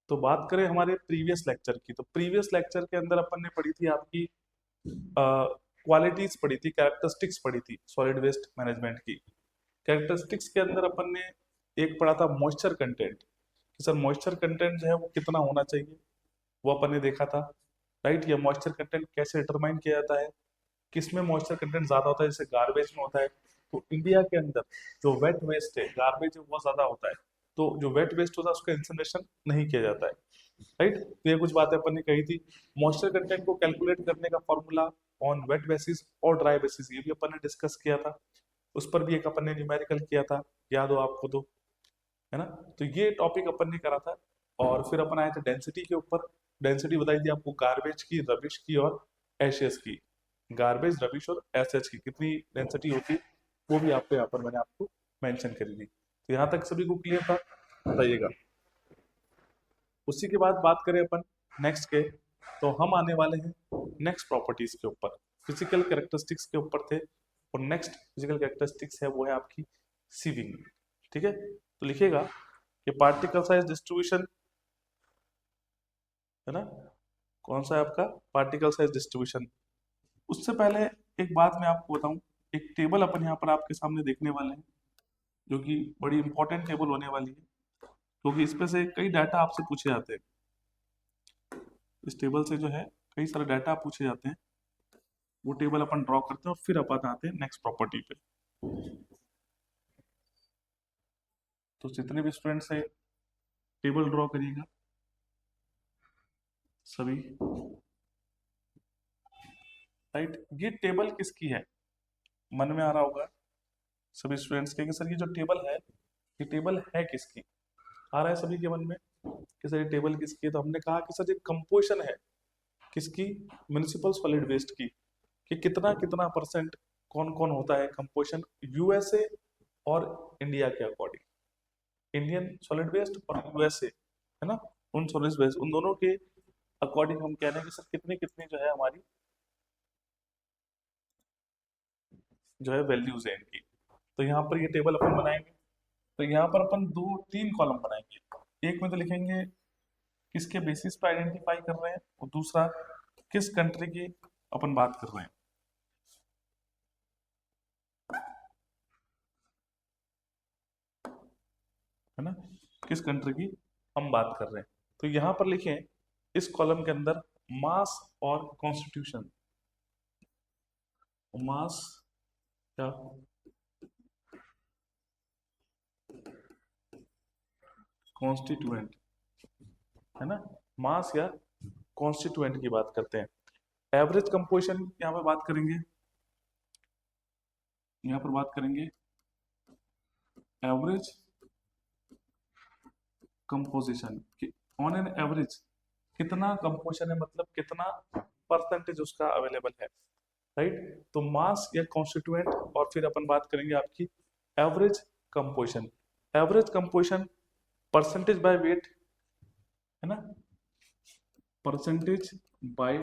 तो बात करें हमारे प्रीवियस लेक्चर की, तो प्रीवियस लेक्चर के अंदर अपन ने पढ़ी थी आपकी क्वालिटीज पढ़ी थी, कैरेक्टरिस्टिक्स पढ़ी थी सॉलिड वेस्ट मैनेजमेंट की। कैरेक्टरिस्टिक्स के अंदर अपन ने एक पढ़ा था मॉइस्चर कंटेंट, कि सर मॉइस्चर कंटेंट जो है वो कितना होना चाहिए, वो अपन ने देखा था। राइट, ये मॉइस्चर कंटेंट कैसे डिटरमाइन किया जाता है, किसमें मॉइस्चर कंटेंट ज्यादा होता है, जैसे गार्बेज में होता है। तो इंडिया के अंदर जो वेट वेस्ट है, गार्बेज है, वो ज्यादा होता है। तो जो वेट वेस्ट होता है उसका इंसिनरेशन नहीं किया जाता है। राइट, तो ये कुछ बातें अपन ने कही थी। मॉइस्चर कंटेंट को कैलकुलेट करने का फॉर्मूला ऑन वेट बेसिस और ड्राई बेसिस, ये भी अपन ने डिस्कस किया था। उस पर भी एक अपन ने न्यूमेरिकल किया था, याद हो आपको तो, है ना। तो ये टॉपिक अपन ने करा था। और फिर अपन आए थे डेंसिटी के ऊपर। डेंसिटी बताई थी आपको गार्बेज की, रबिश की और एशियस की। गार्बेज, रबिश और एसएच की कितनी डेंसिटी होती है, वो भी आपको यहाँ पर मैंने आपको मेंशन करी थी। तो यहाँ तक सभी को क्लियर था, बताइएगा। उसी के बाद बात करें अपन नेक्स्ट के, तो हम आने वाले हैं नेक्स्ट प्रॉपर्टीज के ऊपर। फिजिकल कैरेक्टरिस्टिक्स के ऊपर थे, और नेक्स्ट फिजिकल कैरेक्टरिस्टिक्स है वो है आपकी सीविंग। ठीक है, तो लिखिएगा कि पार्टिकल साइज डिस्ट्रीब्यूशन, है ना, कौन सा है आपका पार्टिकल साइज डिस्ट्रीब्यूशन। उससे पहले एक बात मैं आपको बताऊं, एक टेबल अपन यहाँ पर आपके सामने देखने वाले हैं, जो कि बड़ी इंपॉर्टेंट टेबल होने वाली है, क्योंकि इसमें से कई डाटा आपसे पूछे जाते हैं। इस टेबल से जो है कई सारे डाटा पूछे जाते हैं, वो टेबल अपन ड्रॉ करते हैं और फिर अपन आते हैं नेक्स्ट प्रॉपर्टी पे। तो जितने भी स्टूडेंट्स है टेबल ड्रॉ करिएगा सभी। राइट, ये टेबल किसकी है, मन में आ रहा होगा सभी स्टूडेंट्स के कि सर ये जो टेबल है, ये टेबल है किसकी। आ रहा है सभी के मन में कि सर ये टेबल किसकी है। तो हमने कहा कि सर ये कंपोजिशन है किसकी, म्युनिसिपल सॉलिड वेस्ट की, कि कितना कितना परसेंट कौन कौन होता है कंपोजिशन यूएसए और इंडिया के अकॉर्डिंग। इंडियन सॉलिड वेस्ट और यूएसए, है ना, उन सॉलिड वेस्ट उन दोनों के अकॉर्डिंग हम कह रहे हैं कि सर कितनी कितनी जो है हमारी जो है वैल्यूज है इनकी। तो यहाँ पर ये टेबल अपन बनाएंगे। तो यहाँ पर अपन दो तीन कॉलम बनाएंगे। एक में तो लिखेंगे किसके बेसिस पे आइडेंटिफाई कर रहे हैं, और दूसरा किस कंट्री की अपन बात कर रहे हैं, है ना, किस कंट्री की हम बात कर रहे हैं। तो यहाँ पर लिखें इस कॉलम के अंदर मास और कॉन्स्टिट्यूशन। मास या कॉन्स्टिट्यूएंट, है ना, मास या कॉन्स्टिट्यूएंट की बात करते हैं। एवरेज कंपोजिशन यहाँ पर बात करेंगे, यहाँ पर बात करेंगे एवरेज कंपोजिशन की। ऑन एन एवरेज कितना कंपोजिशन है, मतलब कितना परसेंटेज उसका अवेलेबल है। राइट, तो मास या कॉन्स्टिट्यूएंट, और फिर अपन बात करेंगे आपकी average composition. Average composition percentage by wait, है ना, परसेंटेज बाय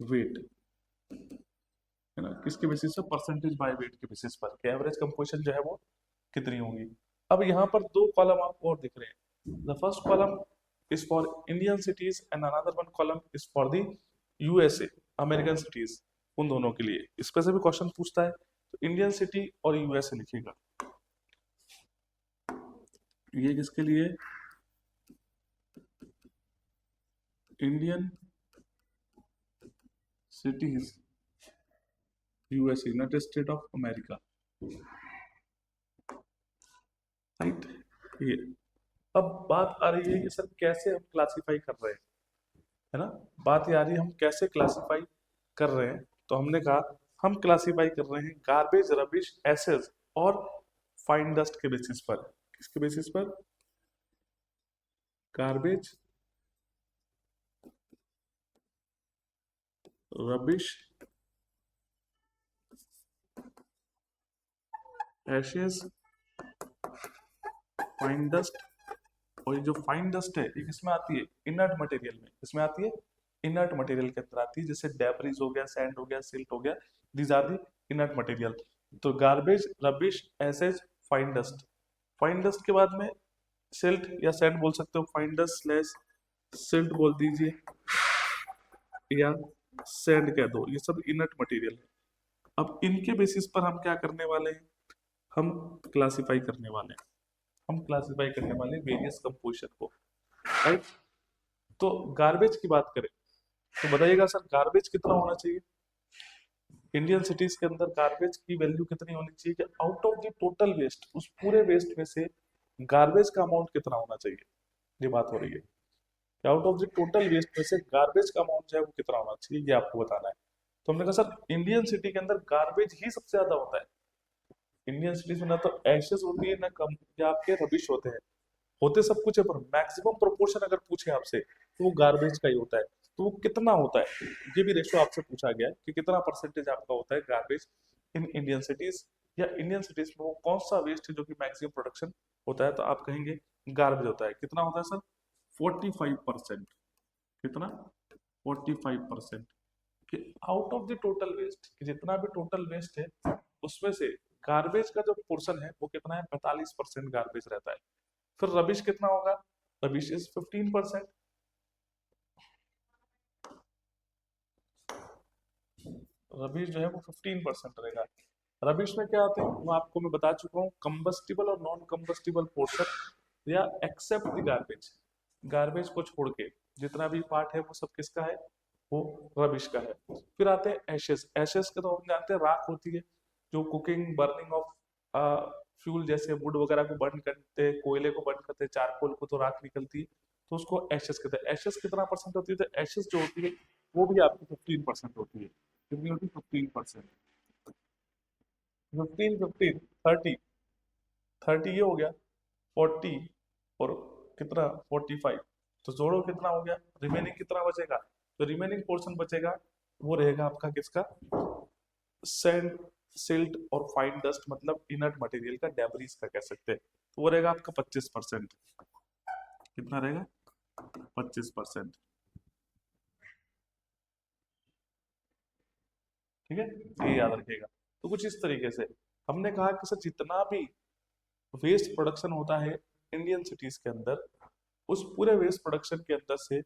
वेट, है ना, किसके बेसिस पे, परसेंटेज बाय वेट के बेसिस पर एवरेज कंपोजिशन जो है वो कितनी होगी। अब यहाँ पर दो कॉलम आपको और दिख रहे हैं। The first column is for Indian cities and another one column is for the USA, American cities. उन दोनों के लिए स्पेसिफिक क्वेश्चन पूछता है, तो इंडियन सिटी और यूएसए लिखिएगा। ये किसके लिए, Indian cities USA, United State of America. Right, ये अब बात आ रही है कि सर कैसे हम क्लासिफाई कर रहे हैं, है ना, बात ये आ रही है हम कैसे क्लासिफाई कर रहे हैं। तो हमने कहा हम क्लासिफाई कर रहे हैं गार्बेज, रबिश, एसेज और फाइन डस्ट के बेसिस पर। किसके बेसिस पर, garbage, rubbish, Ashes, fine dust. और ये जो फाइन डस्ट है ये किसमें आती है, इनर्ट मटेरियल में। इसमें आती है इनर्ट मटेरियल के अंदर आती है, जैसे डेब्रिज हो गया, सैंड हो गया, सिल्ट हो गया, these are the inert material. तो garbage, rubbish, ashes, fine dust. Fine dust के बाद में सिल्ट या सैंड बोल सकते हो, फाइन डस्ट स्लैश सिल्ट बोल दीजिए या सैंड कह दो, ये सब इनर्ट मटेरियल है। अब इनके बेसिस पर हम क्या करने वाले हैं, हम क्लासिफाई करने वाले हैं, हम क्लासिफाई करने वाले हैं वेरियस कंपोजिशन को, राइट। तो गार्बेज की बात करें तो बताइएगा सर गार्बेज कितना होना चाहिए इंडियन सिटीज के अंदर, गार्बेज की वैल्यू कितनी होनी चाहिए कि out of the total waste, उस पूरे वेस्ट में से गार्बेज का अमाउंट कितना होना चाहिए, ये बात हो रही है कि out of the total waste में से गार्बेज का अमाउंट जो है वो कितना होना चाहिए, ये आपको बताना है। तो हमने कहा सर इंडियन सिटी के अंदर गार्बेज ही सबसे ज्यादा होता है। इंडियन सिटीज में ना तो एशेस होती है ना कम या आपके रबिश होते सब कुछ है, पर मैक्सिमम प्रोपोर्शन अगर पूछे आपसे तो वो गार्बेज का ही होता है। तो वो कितना होता है, ये भी रेशो आपसे पूछा गया है कि कितना परसेंटेज आपका होता है गार्बेज इन इंडियन सिटीज, या इंडियन सिटीज में वो कौन सा वेस्ट है जो कि मैक्सिमम प्रोडक्शन होता है, तो आप कहेंगे गार्बेज होता है। कितना होता है सर, 45%। कितना, 45%। कि out of the total waste, जितना भी टोटल वेस्ट है उसमें से गार्बेज का जो पोर्शन है वो कितना है, 45% गार्बेज रहता है। फिर रबिश कितना होगा, रबिश इज 15%। रबिश जो है वो 15% रहेगा। रबिश में क्या आते हैं वो आपको मैं बता चुका हूँ, कंबस्टिबल और नॉन कंबस्टिबल पोर्शन या एक्सेप्ट द गार्बेज, गार्बेज को छोड़ के जितना भी पार्ट है वो सब किसका है, वो रबिश का है। फिर आते हैं एशेस, एशेस के तो हम जानते हैं राख होती है, जो कुकिंग बर्निंग ऑफ फ्यूल जैसे वुड वगैरह को बर्न करते हैं, कोयले को बर्न करते हैं, चारकोल को, तो राख निकलती है, तो उसको एशेस कहते हैं। एशेस कितना परसेंट होती है, तो एशेस जो होती है वो भी आपकी 15% होती है। कितनी होती है, 15%। 15 15 30, 30 ये हो गया, 40 और कितना 45, तो जोड़ो कितना हो गया, रिमेनिंग कितना बचेगा, तो रिमेनिंग पोर्शन बचेगा वो रहेगा आपका किसका, सैंड, सिल्ट और फाइन डस्ट, मतलब इनर्ट मटेरियल का, डेब्रिस का कह सकते हैं, तो वो रहेगा आपका 25%। कितना रहेगा, 25%। ठीक है, ये याद रखिएगा। तो कुछ इस तरीके से हमने कहा कि सर जितना भी वेस्ट प्रोडक्शन होता है इंडियन सिटीज के अंदर, उस पूरे वेस्ट प्रोडक्शन के अंदर से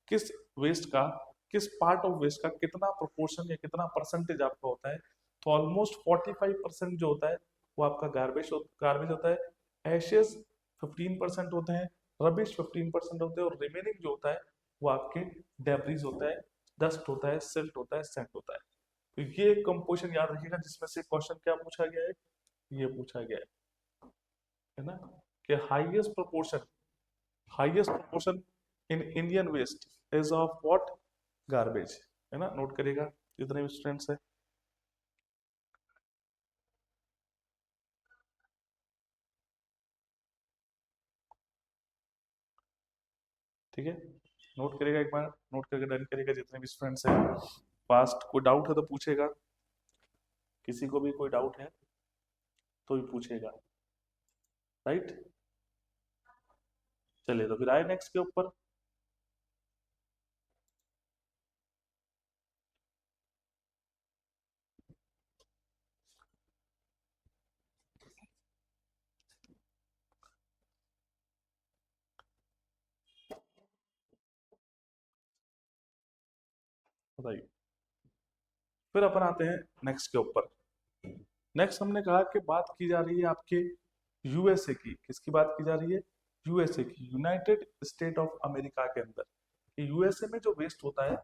किस वेस्ट का, किस पार्ट ऑफ वेस्ट का कितना प्रोपोर्शन या कितना परसेंटेज आपका होता है, तो ऑलमोस्ट 45% जो होता है वो आपका गार्बेज होता है, एशेस 15% होते हैं, रबिश 15% होते हैं, और रिमेनिंग जो होता है वो आपके डेब्रिज होता है, डस्ट होता है, सिल्ट होता है, सैंड होता है। तो ये एक कंपोजिशन याद रखिएगा, जिसमें से क्वेश्चन क्या पूछा गया है, ये पूछा गया है ना, कि highest proportion in Indian waste is of what, garbage, है ना, नोट करिएगा जितने भी स्टूडेंट्स है। ठीक है, नोट करिएगा एक बार, नोट करके डन करिएगा जितने भी स्टूडेंट्स है। फास्ट, कोई डाउट है तो पूछेगा, किसी को भी कोई डाउट है तो भी पूछेगा, राइट। चलिए तो फिर आए नेक्स्ट के ऊपर। बताइए, फिर अपन आते हैं नेक्स्ट के ऊपर। नेक्स्ट हमने कहा कि बात की जा रही है आपके यूएसए की, किसकी बात की जा रही है, यूएसए की, यूनाइटेड स्टेट ऑफ अमेरिका के अंदर। यूएसए में जो वेस्ट होता है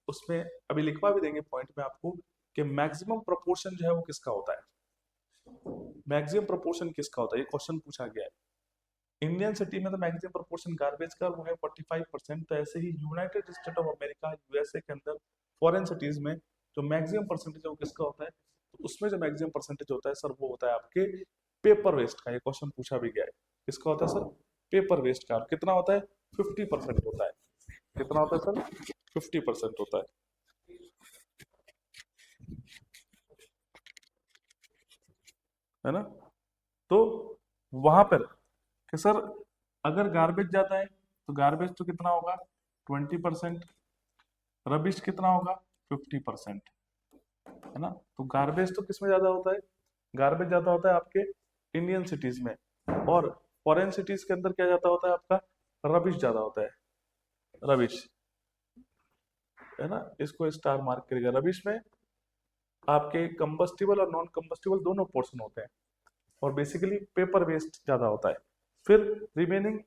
उसमें अभी लिखवा भी देंगे पॉइंट में आपको कि मैक्सिमम प्रोपोर्शन जो है वो किसका होता है, मैक्सिमम प्रोपोर्शन किसका होता है, ये क्वेश्चन पूछा गया है। इंडियन सिटी में तो मैक्सिमम प्रोपोर्शन गार्बेज का वो है 45%, तो ऐसे ही United State of America USA के अंदर फॉरेन सिटीज में जो मैक्सिमम परसेंटेज है वो किसका होता है, तो उसमें जो मैक्सिमम परसेंटेज होता है सर वो होता है आपके पेपर वेस्ट का। ये क्वेश्चन पूछा भी गया है, किसका होता है सर, पेपर वेस्ट का। कितना होता है, 50% होता है। कितना होता है सर, 50% होता है। है ना, तो वहां पर कि सर अगर गार्बेज जाता है तो गार्बेज तो कितना होगा, 20%, रबिश कितना होगा, 50%। है ना, तो गार्बेज तो किसमें ज्यादा होता है, गार्बेज ज्यादा होता है आपके इंडियन सिटीज में, और फॉरेन सिटीज के अंदर क्या ज्यादा होता है आपका, रबिश ज्यादा होता है। रविश, है ना, इसको स्टार मार्क करेगा। रविश में आपके कंबस्टिबल और नॉन कंबस्टिबल दोनों पोर्शन होते हैं, और बेसिकली पेपर वेस्ट ज्यादा होता है। फिर रिमेनिंग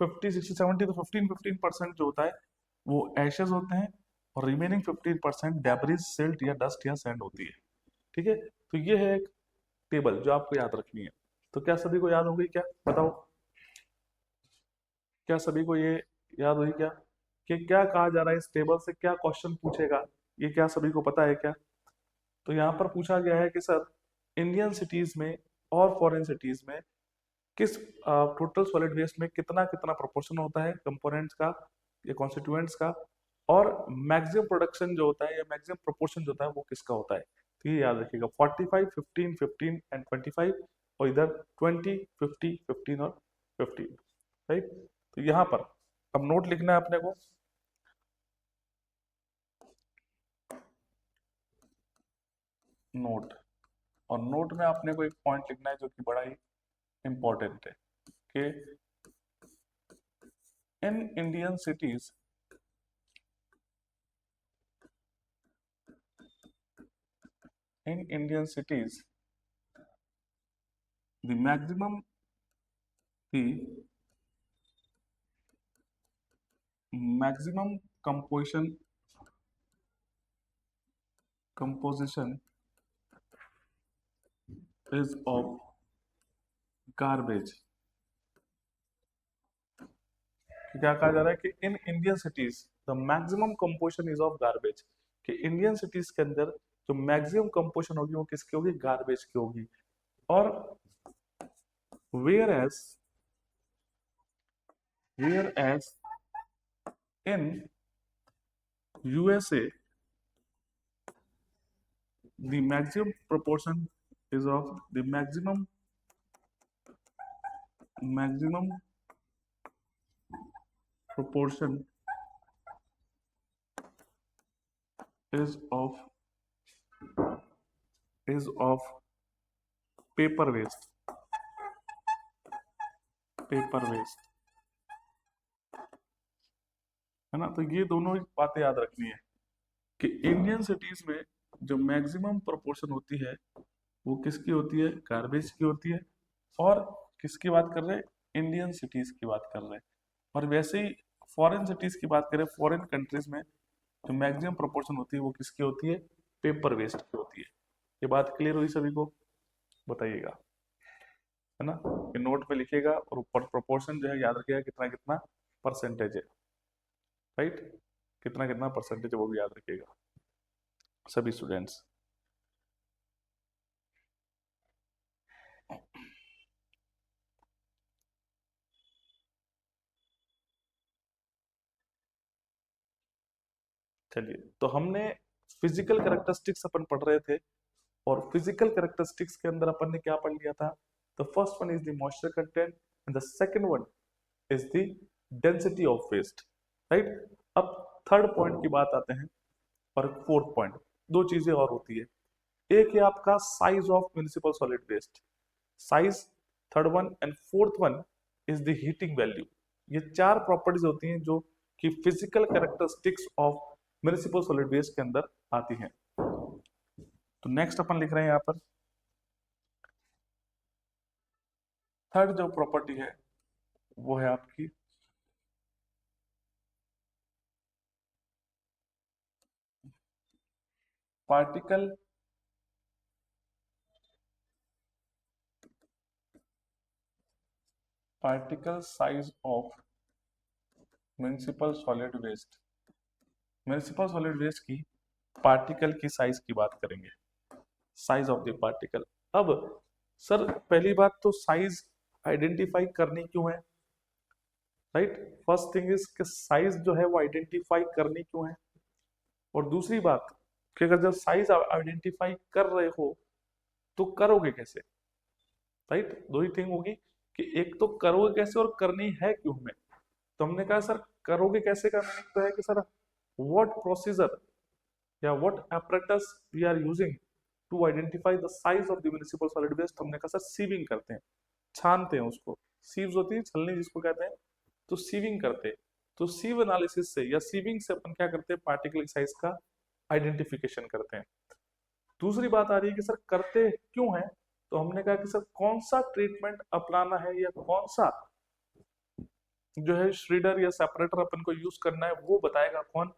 50 60 70 तो 15 15% जो होता है वो एशेज होते हैं, और रिमेनिंग 15% डेब्रिज, सिल्ट या डस्ट या सैंड होती है। ठीक है, तो ये है एक टेबल जो आपको याद रखनी है। तो क्या सभी को याद हो गई क्या, बताओ? क्या सभी को ये याद हुई क्या कि क्या कहा जा रहा है, इस टेबल से क्या क्वेश्चन पूछेगा, ये क्या सभी को पता है क्या? तो यहाँ पर पूछा गया है कि सर इंडियन सिटीज में और फॉरेन सिटीज में किस टोटल सॉलिड वेस्ट में कितना कितना प्रोपोर्शन होता है कंपोनेंट्स का या कॉन्स्टिट्यूएंट्स का, और मैक्सिमम प्रोडक्शन जो होता है या मैक्सिमम प्रोपोर्शन जो होता है वो किसका होता है। तो ये याद रखिएगा, 45 15 15 एंड 25, और इधर 20 50 15 और 15। राइट, तो यहाँ पर अब नोट लिखना है अपने को। नोट, और नोट में आपने को एक पॉइंट लिखना है जो कि बड़ा ही इंपॉर्टेंट है कि in Indian cities in Indian cities, the maximum the maximum composition is of garbage। क्या कहा जा रहा है कि in Indian cities the maximum composition is of garbage, कि इंडियन सिटीज के अंदर जो मैक्सिमम कंपोजिशन होगी वो किसकी होगी, गार्बेज की होगी। और whereas in USA the maximum proportion is of the maximum proportion is of paper waste, paper waste, है ना। तो ये दोनों बातें याद रखनी है कि इंडियन सिटीज में जो मैक्सिमम प्रोपोर्शन होती है वो किसकी होती है, गार्बेज की होती है। और किसकी बात कर रहे हैं, इंडियन सिटीज की बात कर रहे हैं। और वैसे ही फॉरेन सिटीज की बात करें, फॉरेन कंट्रीज में जो मैक्सिमम प्रोपोर्शन होती है वो किसकी होती है, पेपर वेस्ट की होती है। ये बात क्लियर हुई सभी को, बताइएगा, है ना। ये नोट पे लिखिएगा, और ऊपर प्रोपोर्शन जो है याद रखिएगा कितना कितना परसेंटेज है। राइट, कितना कितना परसेंटेज है वो भी याद रखिएगा सभी स्टूडेंट्स। चलिए, तो हमने फिजिकल कैरेक्टरिस्टिक्स अपन पढ़ रहे थे, और फिजिकल कैरेक्टरिस्टिक्स के अंदर अपन ने क्या पढ़ लिया था, the first one is the moisture content and the second one is the density of waste. Right, अब थर्ड पॉइंट की बात आते हैं, और फोर्थ पॉइंट। दो चीजें और होती है, एक है आपका size of municipal solid waste, size third one, and fourth one is the heating value. ये चार प्रॉपर्टीज होती हैं जो कि physical characteristics of municipal solid waste के अंदर आती हैं। तो नेक्स्ट अपन लिख रहे हैं यहाँ पर, थर्ड जो प्रॉपर्टी है वो है आपकी particle particle size of municipal solid waste. Municipal solid waste की पार्टिकल की साइज की बात करेंगे, साइज ऑफ द पार्टिकल। अब सर पहली बात तो साइज आइडेंटिफाई करनी क्यों है, राइट। फर्स्ट थिंग इज कि साइज जो है वो आइडेंटिफाई करनी क्यों है, और दूसरी बात कि अगर जब साइज आइडेंटिफाई कर रहे हो तो करोगे कैसे, राइट। दो ही थिंग होगी कि एक तो करोगे कैसे और करनी है क्यों हमें। तो हमने कहा सर करोगे कैसे का मीनिंग तो है कि सर व्हाट प्रोसीजर या what apparatus we are using to identify the size of the municipal solid waste. हमने कहा सर सीविंग करते हैं, छानते हैं उसको, सीव्स होती है छलनी जिसको कहते हैं, तो सीविंग करते हैं। तो तो सीव एनालिसिस से या सीविंग से अपन क्या करते हैं, पार्टिकल साइज का आइडेंटिफिकेशन करते हैं। दूसरी बात आ रही है कि सर करते क्यों है, तो हमने कहा कि सर कौन सा ट्रीटमेंट अपनाना है या कौन सा जो है श्रीडर या सेपरेटर अपन को यूज करना है, वो बताएगा कौन,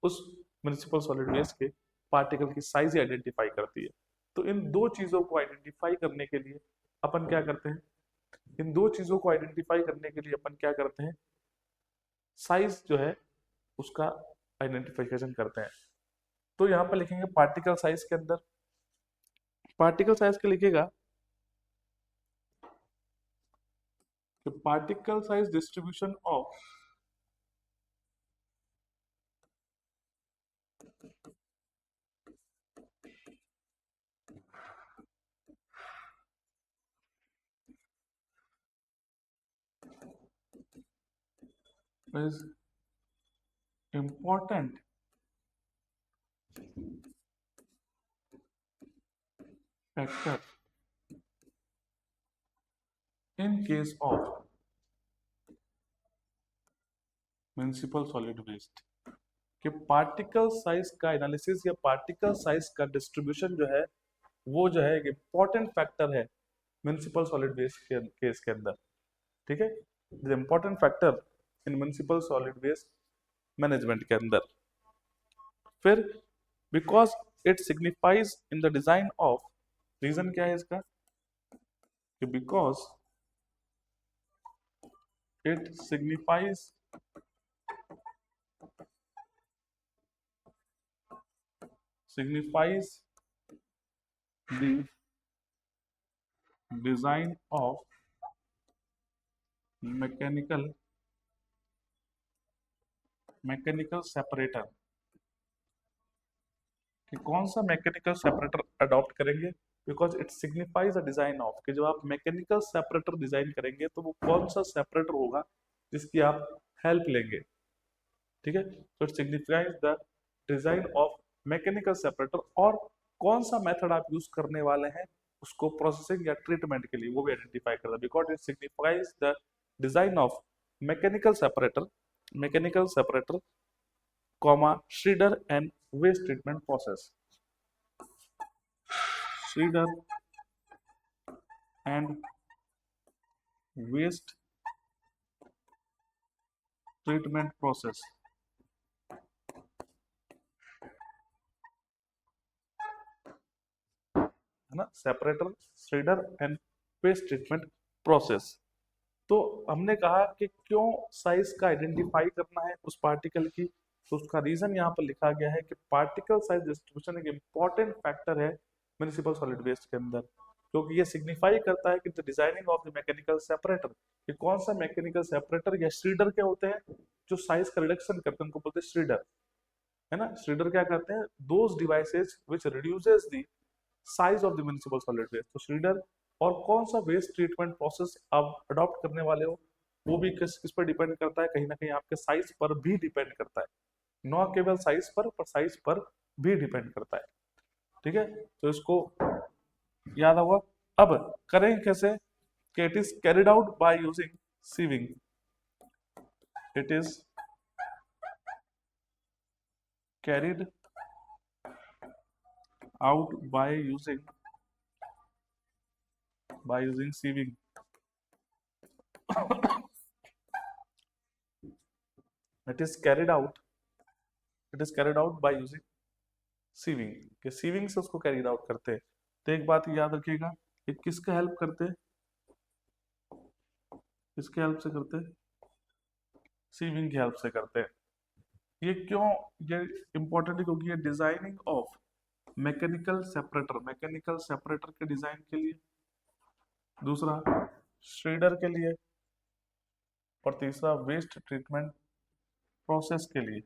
उस म्युनिसिपल सॉलिड वेस्ट के पार्टिकल की साइज ही आइडेंटिफाई करती है। तो इन दो चीजों को आइडेंटिफाई करने के लिए अपन क्या करते हैं, इन दो चीजों को आइडेंटिफाई करने के लिए अपन क्या करते हैं, साइज जो है उसका आइडेंटिफिकेशन करते हैं। तो यहाँ पर लिखेंगे पार्टिकल साइज के अंदर, पार्टिकल साइज के लिखेगा कि particle size distribution of is important factor in case of municipal solid waste. कि पार्टिकल साइज का एनालिसिस या पार्टिकल साइज का डिस्ट्रीब्यूशन जो है वो जो है एक इंपॉर्टेंट फैक्टर है म्युनिसिपल सॉलिड वेस्ट के केस के अंदर। ठीक है, important factor in municipal solid waste management के अंदर। फिर because it signifies in the design of, reason क्या है इसका, कि because it signifies the design of mechanical separator. कि कौन सा मैकेनिकल सेपरेटर अडॉप्ट करेंगे, because it signifies the design of, कि जब आप मैकेनिकल सेपरेटर डिजाइन करेंगे तो वो कौन सा सेपरेटर होगा जिसकी आप हेल्प लेंगे। ठीक है, तो it signifies the design of mechanical separator, और कौन सा मेथड आप यूज करने वाले हैं उसको प्रोसेसिंग या ट्रीटमेंट के लिए वो भी आइडेंटिफाई करता है। Because it signifies the design of mechanical separator comma shredder and waste treatment process, shredder and waste treatment process. है ना, separator, shredder and waste treatment process. तो हमने कहा कि क्यों साइज का आइडेंटिफाई करना है उस पार्टिकल की, तो उसका रीजन यहाँ पर लिखा गया है कि पार्टिकल साइज डिस्ट्रीब्यूशन एक इंपॉर्टेंट फैक्टर है म्युनिसिपल सॉलिड वेस्ट के अंदर, क्योंकि ये सिग्निफाई करता है कि the designing of the mechanical separator, कि कौन सा मैकेनिकल सेपरेटर या श्रीडर क्या होते हैं जो साइज का रिडक्शन करते हैं, उनको बोलते हैं श्रीडर। है ना, श्रीडर क्या करते हैं, those devices which reduces the size of the municipal solid waste. तो श्रीडर और कौन सा वेस्ट ट्रीटमेंट प्रोसेस आप अडॉप्ट करने वाले हो वो भी किस पर डिपेंड करता है, कहीं ना कहीं आपके साइज पर भी डिपेंड करता है, न केवल साइज पर साइज पर भी डिपेंड करता है। ठीक है, तो इसको याद होगा। अब करें कैसे, कि it is carried out by using sieving, it is carried out by using sieving it is carried out by using sieving, कि sieving से उसको कैरिड आउट करते हैं। तो एक बात याद रखिएगा, ये किसका हेल्प करते हैं, किसके हेल्प से करते हैं, sieving की हेल्प से करते हैं। ये क्यों ये इंपॉर्टेंट है, क्योंकि ये डिजाइनिंग ऑफ मैकेनिकल सेपरेटर के डिजाइन के लिए, दूसरा श्रेडर के लिए, और तीसरा वेस्ट ट्रीटमेंट प्रोसेस के लिए,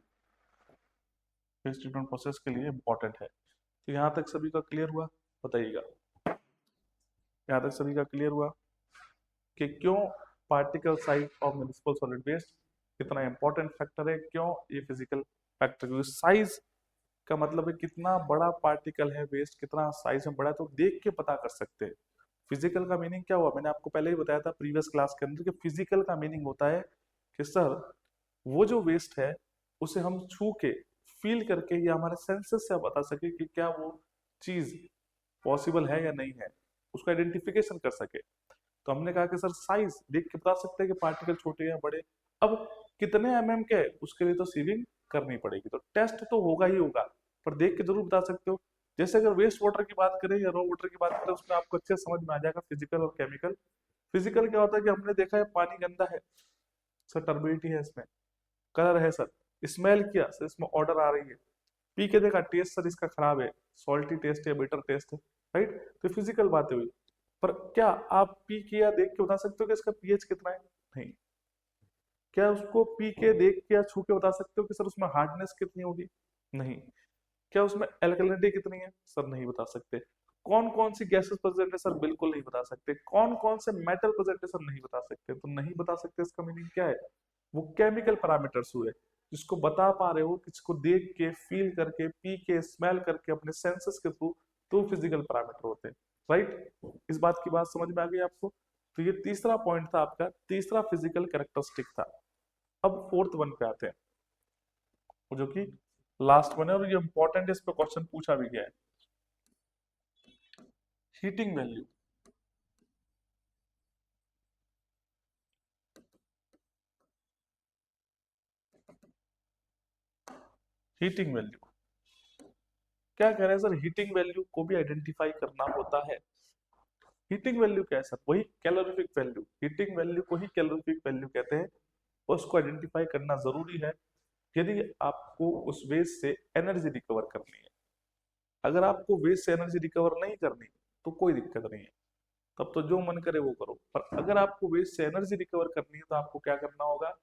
वेस्ट ट्रीटमेंट प्रोसेस के लिए इंपॉर्टेंट है। तो यहाँ तक सभी का क्लियर हुआ, बताइएगा। यहाँ तक सभी का क्लियर हुआ कि क्यों particle size of municipal solid waste कितना इंपॉर्टेंट फैक्टर है, क्यों ये फिजिकल फैक्टर, क्योंकि साइज का मतलब है कितना बड़ा पार्टिकल है वेस्ट, कितना साइज में बड़ा है, तो देख के पता कर सकते हैं। फिजिकल का मीनिंग क्या हुआ, मैंने आपको पहले ही बताया था प्रीवियस क्लास के अंदर कि फिजिकल का मीनिंग होता है कि सर वो जो वेस्ट है उसे हम छू के, फील करके या हमारे सेंसेस से बता सके कि क्या वो चीज पॉसिबल है या नहीं है, उसका आइडेंटिफिकेशन कर सके। तो हमने कहा कि सर साइज देख के बता सकते हैं कि पार्टिकल छोटे या बड़े। अब कितने के है उसके लिए तो सीविंग करनी पड़ेगी, तो टेस्ट तो होगा ही होगा, पर देख के जरूर बता सकते हो। जैसे अगर वेस्ट वाटर की बात करें या रॉ वाटर की बात करें, उसमें आपको अच्छे से समझ में आ जाएगा फिजिकल और केमिकल। फिजिकल क्या होता है कि हमने देखा है पानी गंदा है सर, टर्बिडिटी है इसमें, कलर है सर, स्मेल किया सर इसमें ऑर्डर आ रही है, पी के देखा टेस्ट सर इसका खराब है, सॉल्टी टेस्ट है, बिटर टेस्ट है, राइट। तो फिजिकल बातें हुई। पर क्या आप पी के या देख के बता सकते हो कि इसका पीएच कितना है? नहीं। क्या उसको पी के देख के या छू के बता सकते हो कि सर उसमें हार्डनेस कितनी होगी? नहीं। क्या उसमें एल्कलिनिटी कितनी है? सर नहीं बता सकते। कौन कौन सी गैसेस प्रेजेंट है? सर बिल्कुल नहीं बता सकते। कौन कौन से मेटल प्रेजेंट है? सर नहीं बता सकते। तो नहीं बता सकते इसका मीनिंग क्या है? वो केमिकल पैरामीटर्स हुए जिसको बता पा रहे हो, किसको देख के, फील करके, पी के, स्मेल करके, अपने सेंसेस के थ्रू, तो फिजिकल पैरामीटर होते हैं, राइट। इस बात की बात समझ में आ गई आपको? तो ये तीसरा पॉइंट था आपका, तीसरा फिजिकल कैरेक्टरिस्टिक था। अब फोर्थ वन पे आते हैं, जो कि लास्ट वन है, और ये इंपॉर्टेंट है, इस पे क्वेश्चन पूछा भी गया है। Heating value. हीटिंग वैल्यू क्या कह रहे हैं सर? हीटिंग वैल्यू को भी आइडेंटिफाई करना होता है। हीटिंग वैल्यू क्या है सर? वही कैलोरीफिक वैल्यू। हीटिंग वैल्यू को ही कैलोरीफिक वैल्यू कहते हैं, और उसको आइडेंटिफाई करना जरूरी है यदि आपको उस वेस्ट से एनर्जी रिकवर करनी है। अगर आपको वेस्ट से एनर्जी रिकवर नहीं करनी तो कोई दिक्कत नहीं है, तब तो जो मन करे वो करो। पर अगर आपको वेस्ट से एनर्जी रिकवर करनी है तो आपको क्या करना होगा?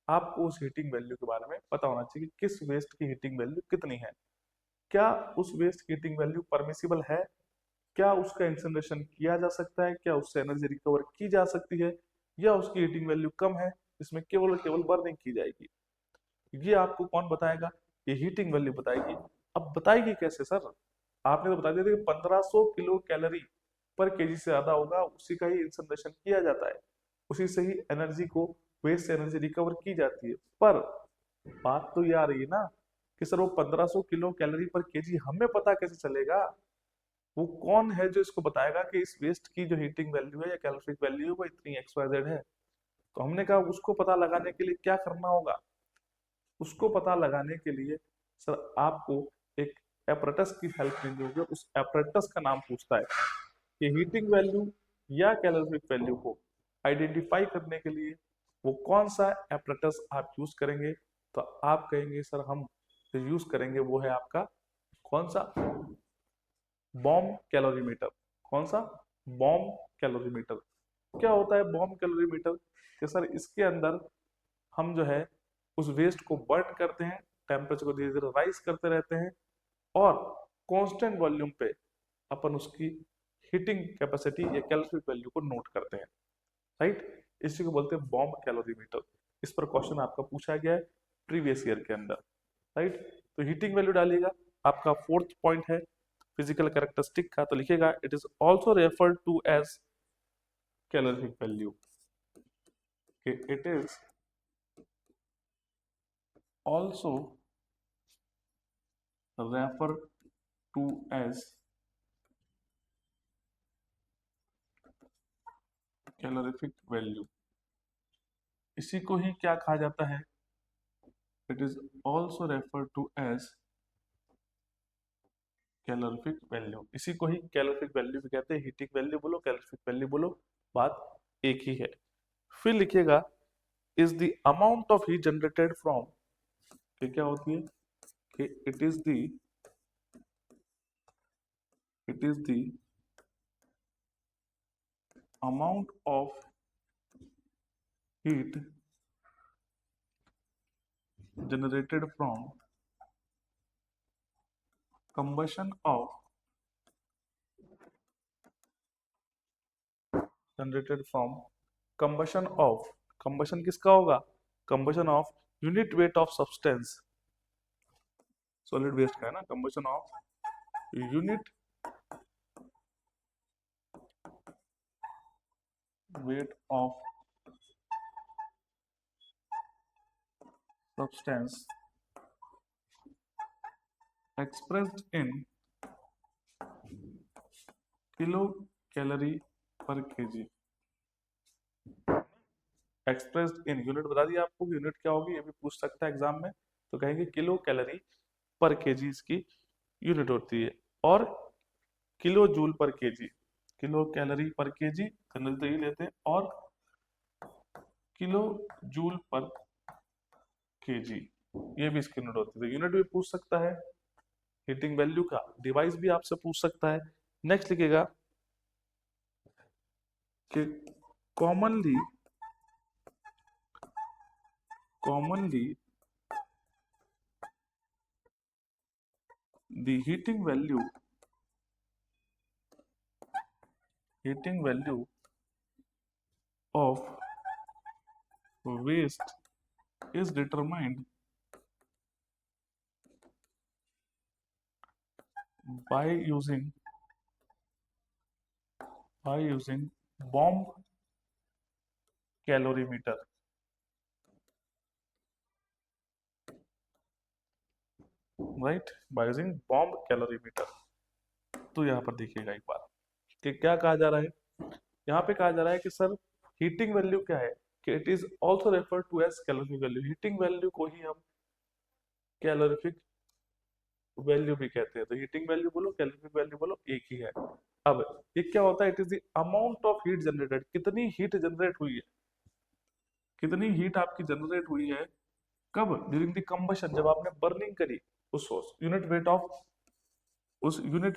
आपको उस हीटिंग वैल्यू के बारे में पता होना चाहिए कि किस वेस्ट की हीटिंग वैल्यू कितनी है। क्या उस वेस्ट की हीटिंग वैल्यू परमिसिबल है? क्या उसका इंसिनरेशन किया जा सकता है? क्या उससे एनर्जी रिकवर की जा सकती है? या उसकी हीटिंग वैल्यू कम है, इसमें केवल और केवल बर्निंग की जाएगी? ये आपको कौन बताएगा? ये हीटिंग वैल्यू बताएगी। अब बताएगी कैसे सर? आपने तो बता दिया था कि 1500 किलो कैलोरी पर केजी से ज्यादा होगा, उसी का ही इंसनरेशन किया जाता है, उसी से ही एनर्जी को, वेस्ट से एनर्जी रिकवर की जाती है। पर बात तो ये आ रही है ना कि सर वो 1500 किलो कैलोरी पर केजी हमें पता कैसे चलेगा? वो कौन है जो इसको बताएगा कि इस वेस्ट की जो हीटिंग वैल्यू है या कैलोरिफिक वैल्यू है वो इतनी XYZ है? तो हमने कहा उसको पता लगाने के लिए क्या करना होगा? उसको पता लगाने के लिए सर आपको एक एपरेटस की हेल्प लेनी होगी। उस एपरेटस का नाम पूछता है कि हीटिंग वैल्यू या कैलोरीफिक वैल्यू को आइडेंटिफाई करने के लिए वो कौन सा एपरेटस आप यूज करेंगे। तो आप कहेंगे सर हम जो यूज करेंगे वो है आपका कौन सा? Bomb calorimeter. कौन सा? Bomb calorimeter. क्या होता है बॉम्ब कैलोरीमीटर? कि सर इसके अंदर हम जो है उस वेस्ट को बर्न करते हैं, टेम्परेचर को धीरे धीरे राइज करते रहते हैं, और कांस्टेंट वॉल्यूम पे अपन उसकी हीटिंग कैपेसिटी या कैलोरीफिक वैल्यू को नोट करते हैं, राइट। इसी को बोलते हैं बॉम्ब कैलोरीमीटर। इस पर क्वेश्चन आपका पूछा गया है प्रीवियस ईयर के अंदर, राइट। तो हीटिंग वैल्यू डालिएगा। आपका फोर्थ पॉइंट है फिजिकल कैरेक्टरिस्टिक का, तो लिखिएगा it is also referred to as calorific value. It is also refer to as calorific value. इसी को ही क्या कहा जाता है? It is also refer to as calorific value. इसी को ही कैलोरीफिक वैल्यू भी कहते हैं। हीटिंग वैल्यू बोलो, कैलोरीफिक वैल्यू बोलो, बात एक ही है। फिर लिखिएगा is the amount of heat generated from, कि क्या होती है कि it is the amount of heat generated from combustion of generated from combustion of, combustion किसका होगा? Combustion of unit weight of substance, solid waste का है ना, combustion of unit weight of substance expressed in kilo calorie per KG. Expressed in unit बता दिया आपको, unit क्या होगी ये भी पूछ सकता है एग्जाम में, तो कहेंगे किलो कैलोरी पर केजी इसकी यूनिट होती है। और किलो जूल पर KG, kilo calorie per KG generally तो ये लेते हैं, और किलो जूल पर केजी ये भी इसकी यूनिट होती है। तो यूनिट भी पूछ सकता है, हीटिंग वैल्यू का डिवाइस भी आपसे पूछ सकता है। नेक्स्ट लिखेगा कि commonly commonly the heating value of waste is determined by using bomb calorimeter। Right, by using bomb calorimeter. तो यहाँ पर देखिएगा एक बार कि क्या कहा जा रहा है। यहाँ पे कहा जा रहा है कि सर हीटिंग वैल्यू क्या है, कि it is also refer to as calorific value. Heating value को ही हम कैलोरिफिक वैल्यू भी कहते हैं। तो हीटिंग वैल्यू बोलो कैलोरिफिक वैल्यू बोलो एक ही है। अब ये क्या होता है, it is the amount of heat generated, कितनी हीट जनरेट हुई है, कितनी हीट आपकी जनरेट हुई है कब, ड्यूरिंग द कंबशन, जब आपने बर्निंग करी उस यूनिट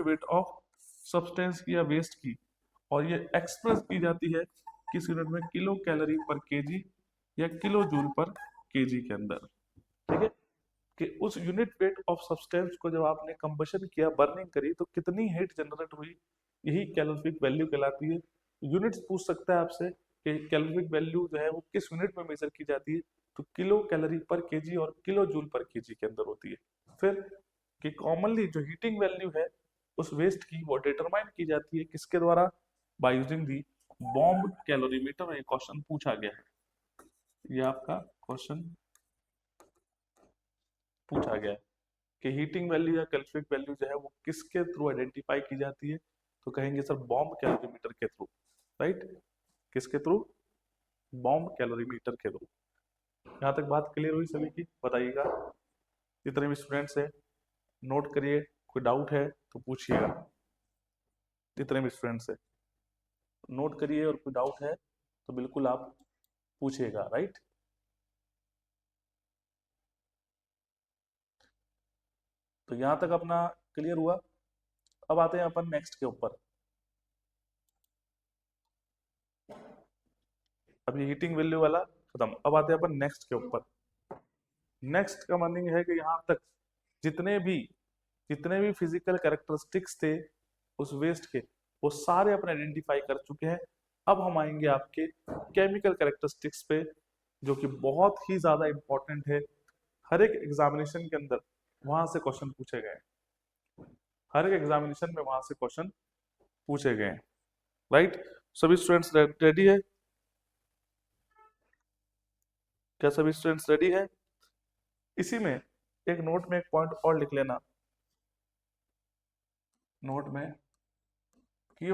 वेट ऑफ सब्सटेंस की या वेस्ट की। और ये एक्सप्रेस की जाती है किस यूनिट में, किलो कैलोरी पर केजी या किलो जूल पर केजी के अंदर। ठीक है, कि उस यूनिट वेट ऑफ सब्सटेंस को जब आपने कंबशन किया, बर्निंग करी, तो कितनी हीट जनरेट हुई, यही कैलोरिफिक वैल्यू कहलाती है। यूनिट्स पूछ सकता है आपसे कि कैलोरिफिक वैल्यू जो है वो किस यूनिट में मेजर की जाती है, तो किलो कैलोरी पर केजी और किलो जूल पर केजी के अंदर होती है। फिर कि कॉमनली जो हीटिंग वैल्यू है उस वेस्ट की, वो डिटरमाइन की जाती है किसके द्वारा, by using the bomb calorimeter. ये क्वेश्चन पूछा गया है, ये आपका क्वेश्चन पूछा गया है कि हीटिंग वैल्यू या कैलोरीफिक वैल्यू जो है वो किसके थ्रू आइडेंटिफाई की जाती है, तो कहेंगे सर बॉम्ब कैलोरीमीटर के थ्रू। राइट, किसके थ्रू, बॉम्ब कैलोरीमीटर के थ्रू। यहाँ तक बात क्लियर हुई सभी की, बताइएगा। जितने भी स्टूडेंट्स हैं नोट करिए, कोई डाउट है तो पूछिएगा। जितने भी स्टूडेंट्स हैं नोट करिए, और कोई डाउट है तो बिल्कुल आप पूछिएगा। राइट, तो यहाँ तक अपना क्लियर हुआ। अब आते हैं अपन नेक्स्ट के ऊपर। अभी हीटिंग वैल्यू वाला खत्म, अब आते हैं अपन नेक्स्ट के ऊपर। नेक्स्ट का मीनिंग है कि यहाँ तक जितने भी फिजिकल कैरेक्टरिस्टिक्स थे उस वेस्ट के, वो सारे अपन आइडेंटिफाई कर चुके हैं। अब हम आएंगे आपके केमिकल कैरेक्टरिस्टिक्स पे, जो कि बहुत ही ज्यादा इंपॉर्टेंट है। हर एक एग्जामिनेशन के अंदर वहां से क्वेश्चन पूछे गए, हर एक एग्जामिनेशन में वहां से क्वेश्चन पूछे गए। राइट, सभी स्टूडेंट्स रेडी है, क्या सभी स्टूडेंट्स रेडी है? इसी में एक नोट में एक पॉइंट और लिख लेना, नोट में, कि ये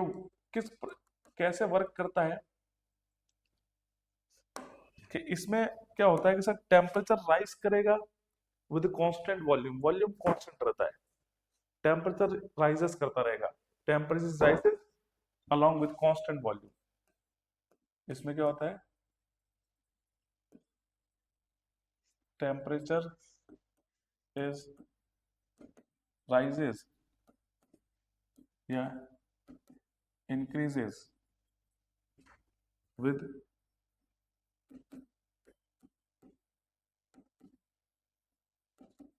कैसे वर्क करता है। कि इसमें क्या होता है कि सर टेम्परेचर राइज करेगा with constant volume, volume constant रहता है, टेम्परेचर राइजेस करता रहेगा, temperature rises along with constant volume. इसमें क्या होता है, टेम्परेचर इज राइजेस या increases with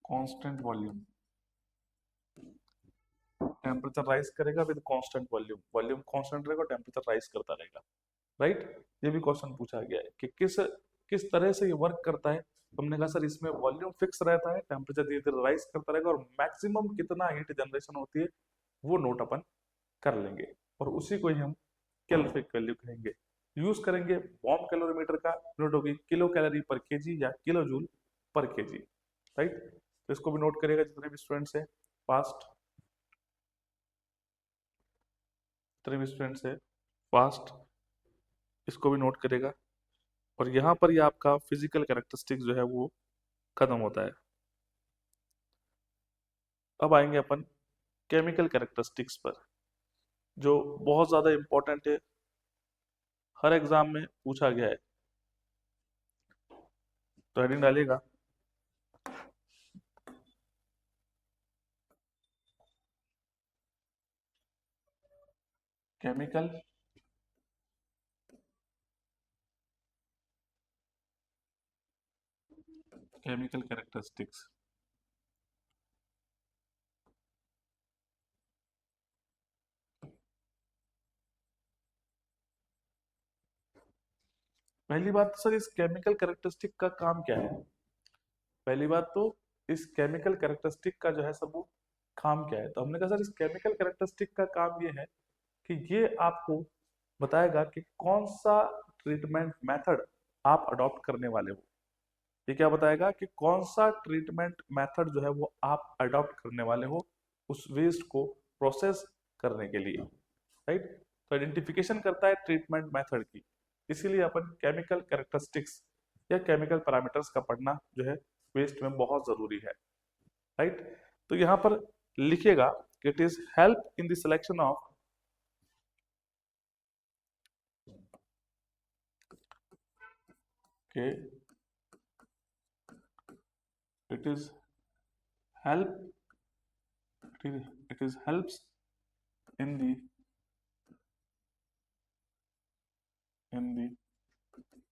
constant volume. Temperature rise करेगा with constant volume, volume constant रहेगा, टेम्परेचर राइज करता रहेगा। राइट, ये भी क्वेश्चन पूछा गया है कि किस किस तरह से ये वर्क करता है। हमने कहा सर इसमें वॉल्यूम फिक्स रहता है, टेम्परेचर धीरे धीरे राइज करता रहेगा, और मैक्सिमम कितना हीट जनरेशन होती है वो नोट अपन कर लेंगे, और उसी को ही हम कैलोरिफिक वैल्यू कहेंगे। यूज करेंगे बॉम्ब कैलोरीमीटर का, यूनिट होगी किलो कैलोरी पर केजी या किलो जूल पर केजी, राइट। तो इसको भी नोट करिएगा जितने भी स्टूडेंट्स है फास्ट, जितने भी स्टूडेंट्स है फास्ट, इसको भी नोट करेगा। और यहाँ पर ये आपका फिजिकल कैरेक्टरिस्टिक जो है वो खत्म होता है। अब आएंगे अपन केमिकल कैरेक्टरिस्टिक्स पर, जो बहुत ज्यादा इंपॉर्टेंट है, हर एग्जाम में पूछा गया है। तो हेडिंग डालिएगा केमिकल केमिकल कैरेक्टरिस्टिक्स। पहली बात तो सर, इस केमिकल कैरेक्टरिस्टिक का काम क्या है? पहली बात तो इस केमिकल कैरेक्टरिस्टिक का जो है सब वो काम क्या है? तो हमने कहा सर इस केमिकल कैरेक्टरिस्टिक का काम ये है कि ये आपको बताएगा कि कौन सा ट्रीटमेंट मेथड आप अडॉप्ट करने वाले हो। ये क्या बताएगा कि कौन सा ट्रीटमेंट मेथड जो है वो आप अडॉप्ट करने वाले हो उस वेस्ट को प्रोसेस करने के लिए, राइट। तो आइडेंटिफिकेशन करता है ट्रीटमेंट मेथड की, इसीलिए अपन केमिकल कैरेक्टरिस्टिक्स या केमिकल पैरामीटर्स का पढ़ना जो है वेस्ट में बहुत जरूरी है, राइट। तो यहाँ पर लिखिएगा कि it is help in the selection of के it is help it is helps in the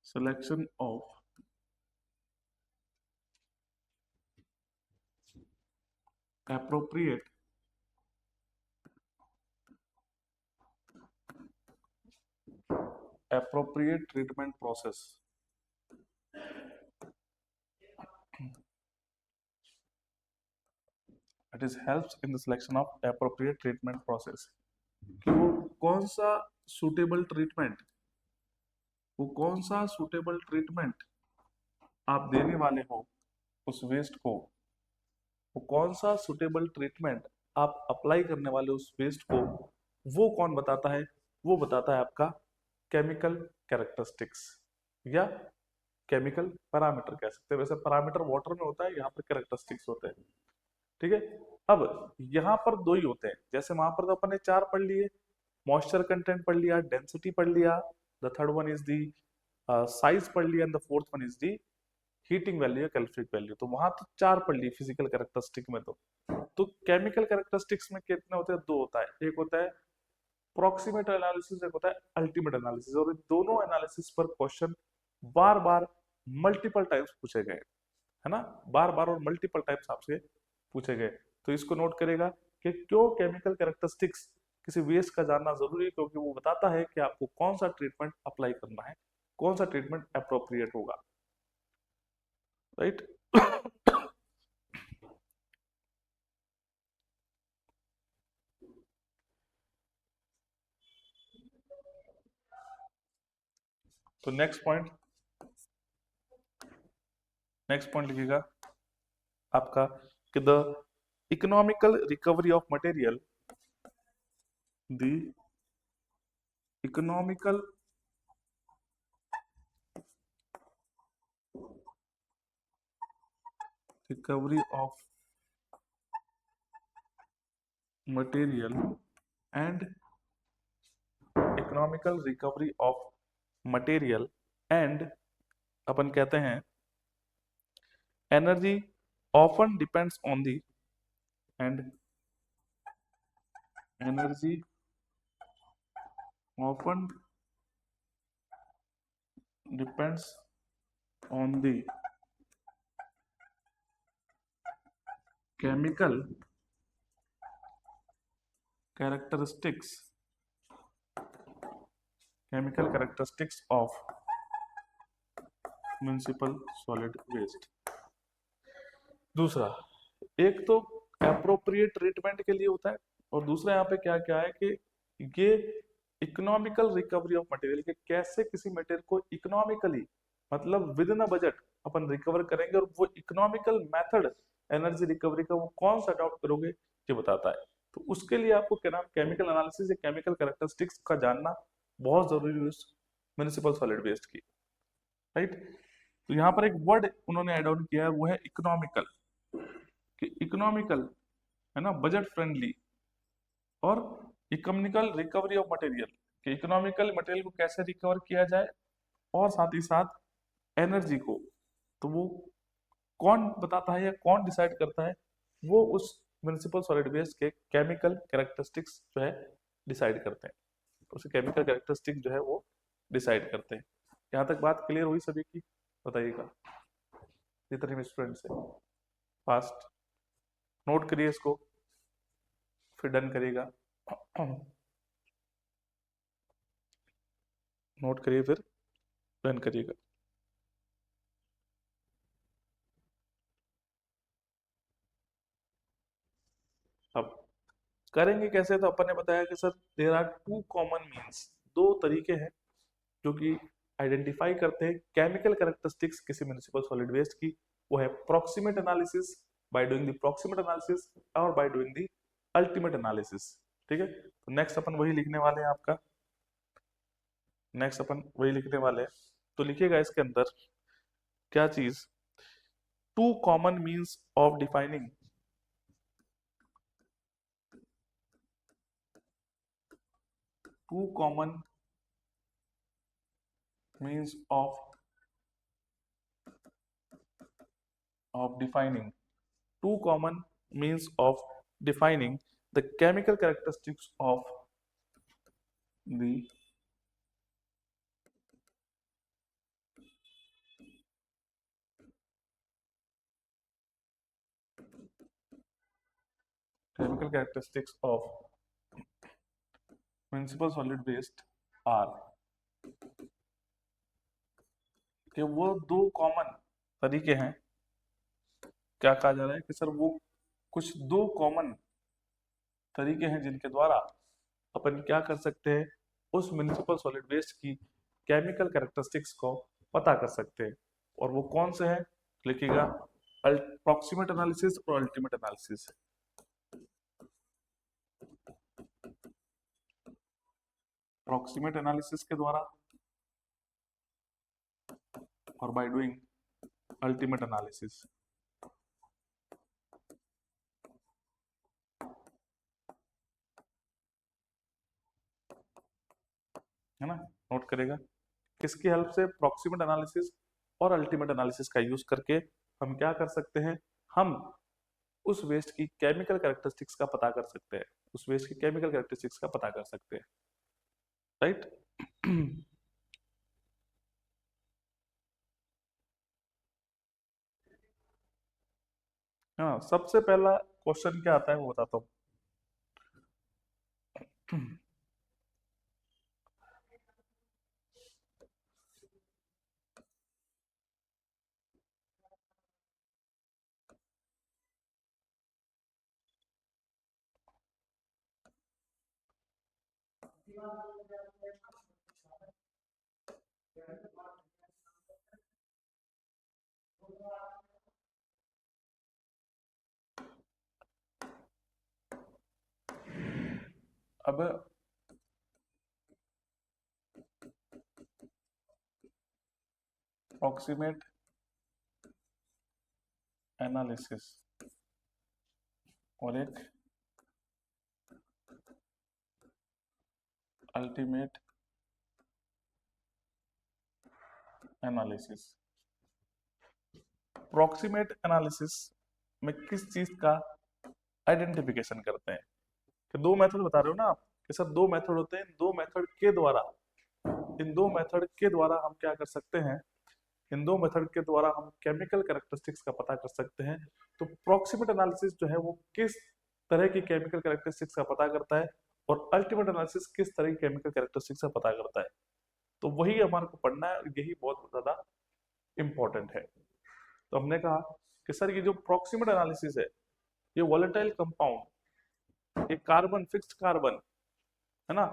selection of appropriate treatment process. It is helps in the selection of appropriate treatment process. कि वो कौन सा सुटेबल ट्रीटमेंट आप देने वाले हो उस वेस्ट को, वो कौन सा सुटेबल ट्रीटमेंट आप अप्लाई करने वाले उस वेस्ट को, वो कौन बताता है? वो बताता है आपका केमिकल कैरेक्टरिस्टिक्स या केमिकल पैरामीटर कह सकते हैं। वैसे पैरामीटर वाटर में होता है, यहाँ पर कैरेक्टरिस्टिक्स होते हैं, ठीक है। अब यहाँ पर दो ही होते हैं, जैसे वहां पर तो अपन ने चार पढ़ लिए, मॉइस्चर कंटेंट पढ़ लिया, डेंसिटी पढ़ लिया, the third one is the size पढ़ लिया, and the fourth one is the heating value या कैल्फ्रिक वैल्यू। तो वहां तो चार पढ़ लिए फिजिकल कैरेक्टरिस्टिक में। तो केमिकल कैरेक्टरिस्टिक्स में कितने होते हैं? दो होता है, एक होता है प्रॉक्सिमेट एनालिसिस, एक होता है अल्टीमेट एनालिसिस। और इन दोनों एनालिसिस पर क्वेश्चन बार बार मल्टीपल टाइम्स पूछे गए, है ना, बार बार और मल्टीपल टाइम्स आपसे पूछे गए। तो इसको नोट करेगा कि क्यों केमिकल कैरेक्टरिस्टिक्स किसी वेस्ट का जानना जरूरी है, क्योंकि वो बताता है कि आपको कौन सा ट्रीटमेंट अप्लाई करना है, कौन सा ट्रीटमेंट अप्रोप्रिएट होगा, राइट। तो नेक्स्ट पॉइंट लिखिएगा आपका कि the economical recovery of material, the economical recovery of material and economical recovery of material and अपन कहते हैं energy often depends on the and energy often depends on the chemical characteristics of municipal solid waste. दूसरा, एक तो appropriate treatment के लिए होता है, और दूसरा यहाँ पे क्या क्या है कि ये इकोनॉमिकल रिकवरी ऑफ मटेरियल, के कैसे किसी मटेरियल को इकोनॉमिकली मतलब with in a budget upon recover करेंगे, और वो इकोनॉमिकल मेथड एनर्जी रिकवरी का वो कौन सा अडॉप्ट करोगे ये बताता है। तो उसके लिए आपको क्या नाम केमिकल एनालिसिस या केमिकल कैरेक्टरिस्टिक्स का जानना बहुत जरूरी है म्युनिसिपल सॉलिड वेस्ट की, राइट। तो यहाँ पर एक वर्ड उन्होंने ऐड ऑन किया है, वो है इकोनॉमिकल, कि इकोनॉमिकल है ना, बजट फ्रेंडली, और इकोनॉमिकल रिकवरी ऑफ मटेरियल, कि इकोनॉमिकल मटेरियल को कैसे रिकवर किया जाए, और साथ ही साथ एनर्जी को, तो वो कौन बताता है या कौन डिसाइड करता है, वो उस म्युनिसिपल सॉलिड वेस्ट के केमिकल कैरेक्टरिस्टिक्स जो है डिसाइड करते हैं। तो उसे केमिकल कैरेक्टरिस्टिक जो है वो डिसाइड करते हैं। यहाँ तक बात क्लियर हुई सभी की? बताइएगा जितने भी स्टूडेंट्स हैं, फास्ट नोट करिए इसको, फिर डन करिएगा। नोट करिए फिर डन करिएगा। अब करेंगे कैसे, तो अपन ने बताया कि sir there are two common means, दो तरीके हैं जो कि आइडेंटिफाई करते हैं केमिकल कैरेक्टरिस्टिक्स किसी म्युनिसिपल सॉलिड वेस्ट की। वो है proximate analysis, by doing the proximate analysis, और by doing the ultimate analysis. ठीक है, तो नेक्स्ट अपन वही लिखने वाले हैं आपका, नेक्स्ट अपन वही लिखने वाले हैं। तो लिखिएगा इसके अंदर क्या चीज, two common means of defining, two common means of defining, two common means of defining the chemical characteristics of the chemical characteristics of municipal solid waste are, कि वो दो कॉमन तरीके हैं। क्या कहा जा रहा है कि सर वो कुछ दो कॉमन तरीके हैं जिनके द्वारा अपन क्या कर सकते हैं, उस म्युनिसिपल सॉलिड वेस्ट की केमिकल कैरेक्टरिस्टिक्स को पता कर सकते हैं। और वो कौन से हैं, लिखिएगा प्रॉक्सिमेट एनालिसिस और अल्टीमेट एनालिसिस। प्रॉक्सिमेट एनालिसिस के द्वारा और बाय डूइंग अल्टीमेट एनालिसिस, है ना। नोट करेगा किसकी हेल्प से, प्रॉक्सिमेट एनालिसिस और अल्टीमेट एनालिसिस का यूज करके हम क्या कर सकते हैं, हम उस वेस्ट की केमिकल कैरेक्टरिस्टिक्स का पता कर सकते हैं, उस वेस्ट की केमिकल कैरेक्टरिस्टिक्स का पता कर सकते हैं, राइट। हाँ, सबसे पहला क्वेश्चन क्या आता है वो बताता हूँ। अब प्रॉक्सिमेट एनालिसिस और एक अल्टीमेट एनालिसिस। प्रॉक्सिमेट एनालिसिस में किस चीज का आइडेंटिफिकेशन करते हैं, कि दो मेथड बता रहे हो ना आप, कि सर दो मेथड होते हैं, इन दो मेथड के द्वारा, इन दो मेथड के द्वारा हम क्या कर सकते हैं, इन दो मेथड के द्वारा हम केमिकल कैरेक्टरिस्टिक्स का पता कर सकते हैं। तो प्रॉक्सिमेट एनालिसिस जो है वो किस तरह की केमिकल कैरेक्टरिस्टिक्स का पता करता है, और अल्टीमेट एनालिसिस किस तरह की केमिकल कैरेक्टरिस्टिक्स का पता करता है। तो वही हमारे को पढ़ना है, यही बहुत ज्यादा इंपॉर्टेंट है। तो हमने कहा कि सर ये जो प्रॉक्सिमेट एनालिसिस है, ये वॉलेटाइल कंपाउंड, ये कार्बन, फिक्स्ड कार्बन, है ना,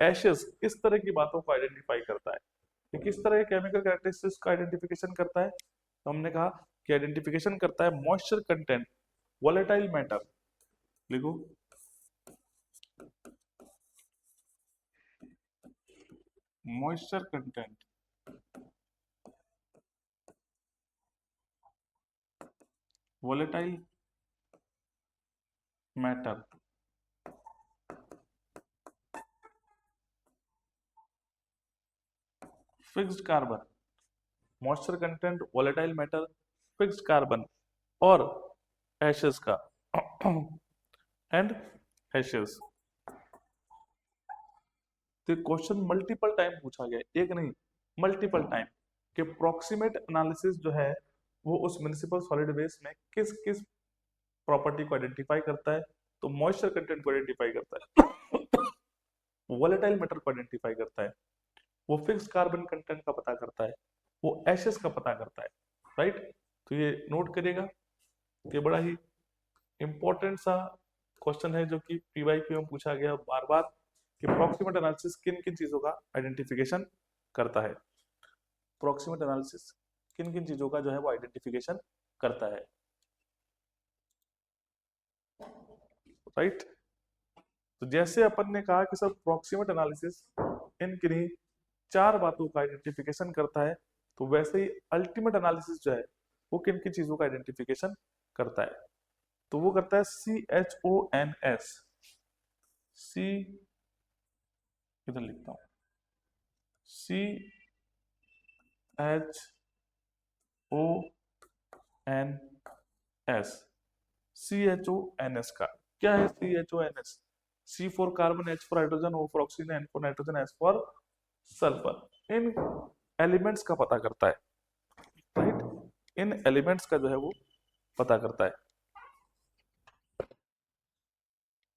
एशेस, इस तरह की बातों को आइडेंटिफाई करता है। ये किस तरह के केमिकल कैरेक्टरिस्टिक्स का आइडेंटिफिकेशन करता है? तो हमने कहा कि आइडेंटिफिकेशन करता है मॉइस्चर कंटेंट, वोलेटाइल मैटर, लिखो moisture content, volatile matter, fixed carbon, moisture content, volatile matter, fixed carbon और एशेस का एंड एशेस। तो क्वेश्चन मल्टीपल टाइम पूछा गया, एक नहीं मल्टीपल टाइम, कि प्रोक्सीमेट एनालिसिस जो है वो उस म्युनिसिपल सॉलिड वेस्ट में किस किस प्रॉपर्टी को आइडेंटिफाई करता है? तो मॉइस्चर कंटेंट को आइडेंटिफाई करता है, वोलेटाइल मैटर को आइडेंटिफाई करता है, वो फिक्स कार्बन कंटेंट का पता करता है, वो एशेस का पता करता है, राइट? तो ये नोट करिएगा, ये बड़ा ही इंपॉर्टेंट सा क्वेश्चन है जो कि पीवाईक्यू में पूछा गया बार बार, कि प्रोक्सीमेट एनालिसिस किन किन चीजों का आइडेंटिफिकेशन करता है? प्रोक्सीमेट एनालिसिस किन किन चीजों का जो है वो आइडेंटिफिकेशन करता है, राइट? तो जैसे अपन ने कहा कि सर प्रोक्सीमेट एनालिसिस इन किन्हीं चार बातों का आइडेंटिफिकेशन करता है, तो वैसे ही अल्टीमेट एनालिसिस जो है वो किन किन चीजों का आइडेंटिफिकेशन करता है? तो वो करता है CHONS, सी, इधर लिखता हूं, CHONS, CHONS का क्या है? CHONS, C for carbon, H for hydrogen, O for oxygen, N for nitrogen, S for sulphur. In elements का पता करता है, राइट? इन एलिमेंट्स का जो है वो पता करता है,